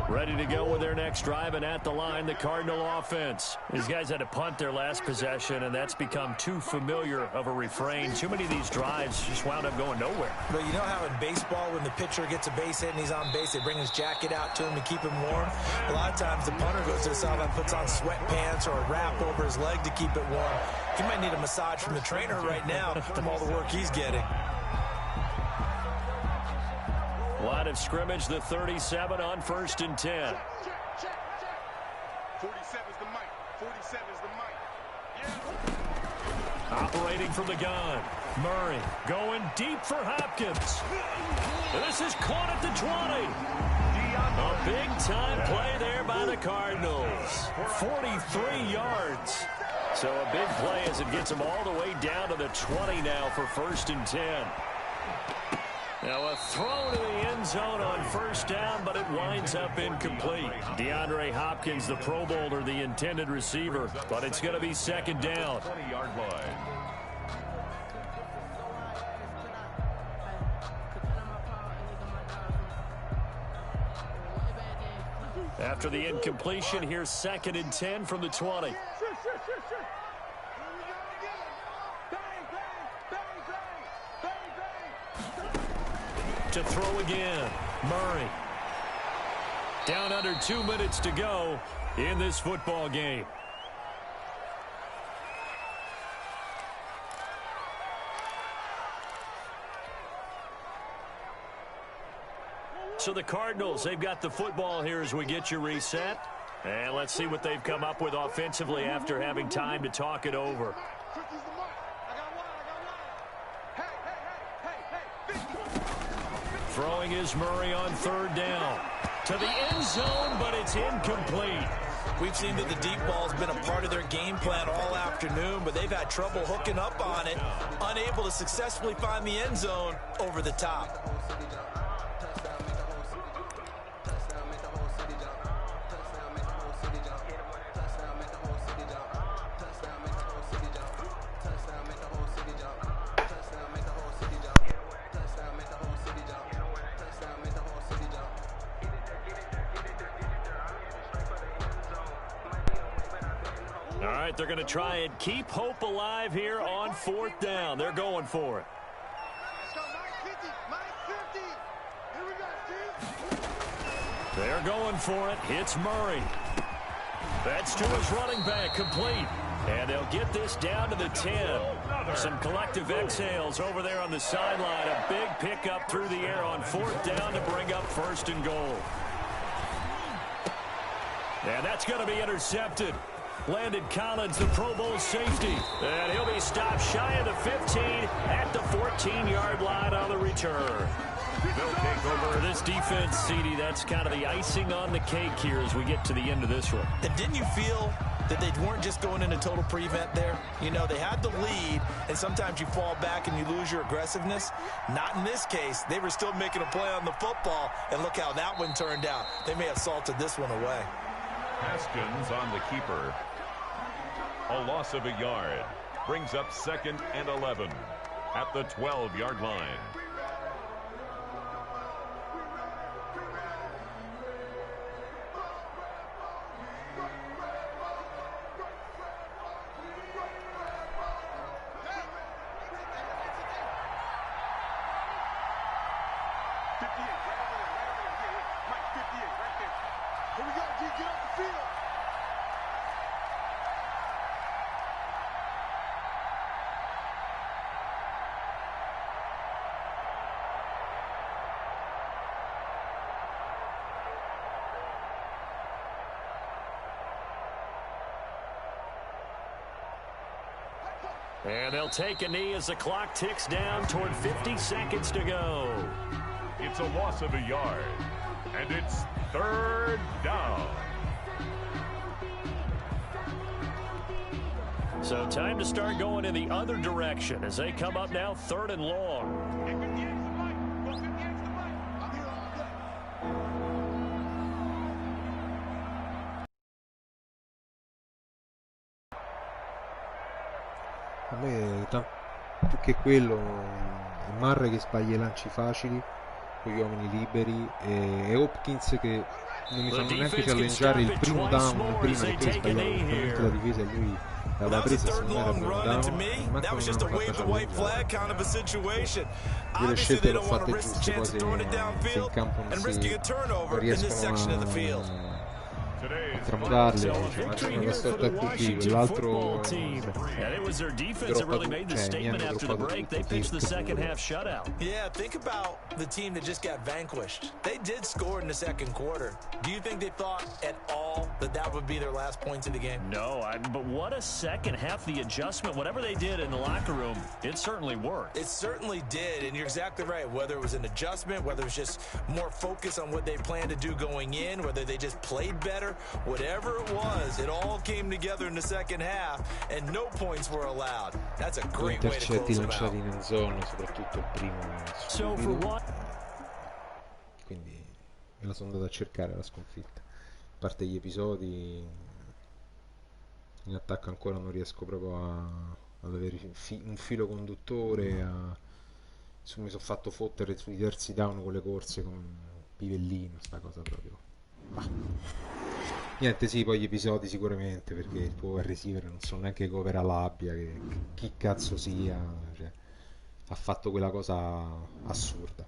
Speaker 1: Ready to go with their next drive, and at the line, the Cardinal offense. These guys had to punt their last possession, and that's become too familiar of a refrain. Too many of these drives just wound up going nowhere.
Speaker 3: But you know how in baseball, when the pitcher gets a base hit and he's on base, they bring his jacket out to him to keep him warm? A lot of times the punter goes to the sideline, puts on sweatpants or a wrap over his leg to keep it warm. He might need a massage from the trainer right now from all the work he's getting.
Speaker 1: Line of scrimmage, the 37 on 1st and 10.
Speaker 5: 47's the mic. 47's the mic. Yeah.
Speaker 1: Operating from the gun. Murray going deep for Hopkins. This is caught at the 20. A big-time play there by the Cardinals. 43 yards. So a big play as it gets them all the way down to the 20 now for 1st and 10. Now a throw to the end zone on 1st down, but it winds up incomplete. DeAndre Hopkins, the Pro Bowler, the intended receiver, but it's going to be 2nd down.
Speaker 2: 20-yard line.
Speaker 1: After the incompletion, here's 2nd and 10 from the 20. To throw again, Murray. Down under 2 minutes to go in this football game. So the Cardinals, they've got the football here as we get you reset. And let's see what they've come up with offensively after having time to talk it over. Throwing is Murray on 3rd down. To the end zone, but it's incomplete.
Speaker 3: We've seen that the deep ball has been a part of their game plan all afternoon, but they've had trouble hooking up on it, unable to successfully find the end zone over the top.
Speaker 1: All right, they're going to try and keep hope alive here on 4th down. They're going for it.
Speaker 5: Let's go, -50. Here we go, Steve.
Speaker 1: They're going for it. Hits Murray. That's to his running back, complete. And they'll get this down to the 10. Some collective exhales over there on the sideline. A big pickup through the air on 4th down to bring up 1st and goal. And that's going to be intercepted. Landon Collins, the Pro Bowl safety. And he'll be stopped shy of the 15 at the 14-yard line on the return.
Speaker 2: They'll take over.
Speaker 1: For this defense, CD, that's kind of the icing on the cake here as we get to the end of this one.
Speaker 3: And didn't you feel that they weren't just going into total prevent there? You know, they had the lead, and sometimes you fall back and you lose your aggressiveness. Not in this case. They were still making a play on the football, and look how that one turned out. They may have salted this one away.
Speaker 2: Haskins on the keeper. A loss of a yard. Brings up 2nd and 11 at the 12-yard line.
Speaker 5: Here we go, G. Get off the field.
Speaker 1: And they'll take a knee as the clock ticks down toward 50 seconds to go.
Speaker 2: It's a loss of a yard, and it's third down.
Speaker 1: So time to start going in the other direction as they come up now 3rd and long.
Speaker 6: A me più che quello è Marre che sbaglia i lanci facili con gli uomini liberi e Hopkins che non mi fanno neanche challengeare il primo down prima che poi sbagliava completamente la difesa e lui l'aveva presa e secondo me era primo down, manco non hanno fatto challengare. Io le scelte le ho fatte giuste, poi se in campo non riescono a tramutarle, cioè una giornata storta a QB, quell'altro
Speaker 3: Yeah, think about the team that just got vanquished. They did score in the second quarter. Do you think they thought at all that that would be their last points of the game?
Speaker 1: No, but what a second half, the adjustment, whatever they did in the locker room, it certainly worked.
Speaker 3: It certainly did, and you're exactly right. Whether it was an adjustment, whether it was just more focus on what they planned to do going in, whether they just played better, whatever it was, it all came together in the second half, and no points were allowed. That's a great way to close them out.
Speaker 6: in end zone, soprattutto il primo quindi me la sono andata a cercare la sconfitta. A parte gli episodi in attacco ancora non riesco proprio ad avere un filo conduttore, mi sono fatto fottere sui terzi down con le corse con Pivellino, sta cosa proprio niente. Sì, poi gli episodi sicuramente, perché il tuo receiver non so neanche come era l'abbia, che chi cazzo sia, cioè, ha fatto quella cosa assurda.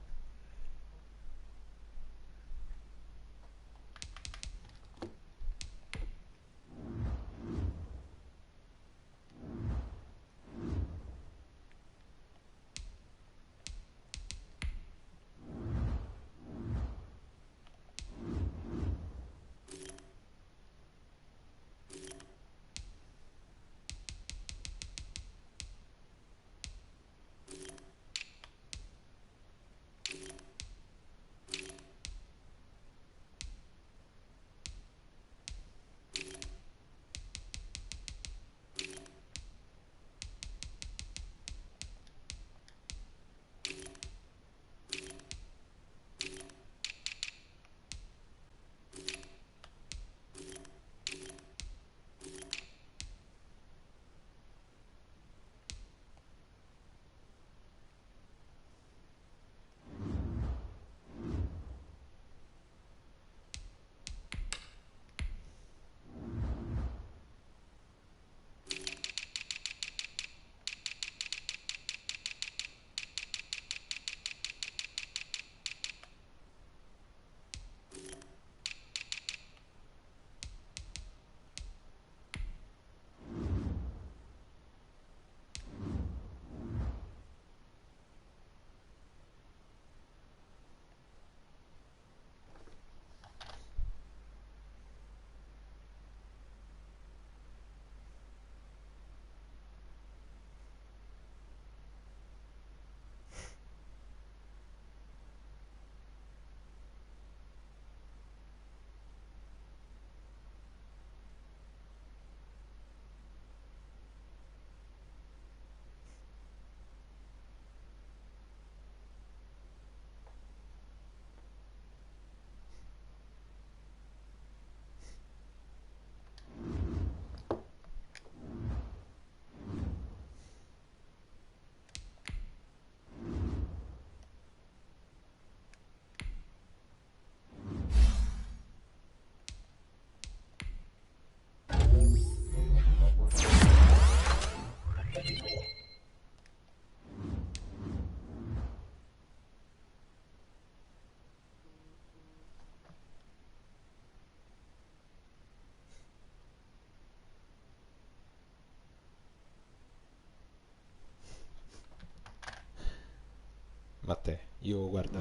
Speaker 6: Matteo, io guarda,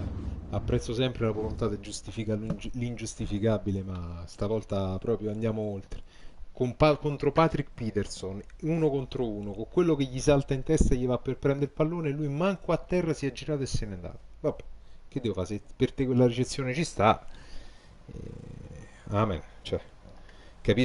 Speaker 6: apprezzo sempre la volontà di giustificare l'ingiustificabile, ma stavolta proprio andiamo oltre. contro Patrick Peterson, 1 contro 1, con quello che gli salta in testa e gli va per prendere il pallone, e lui manco a terra si è girato e se n'è andato. Vabbè, che devo fare? Se per te quella ricezione ci sta, amen, cioè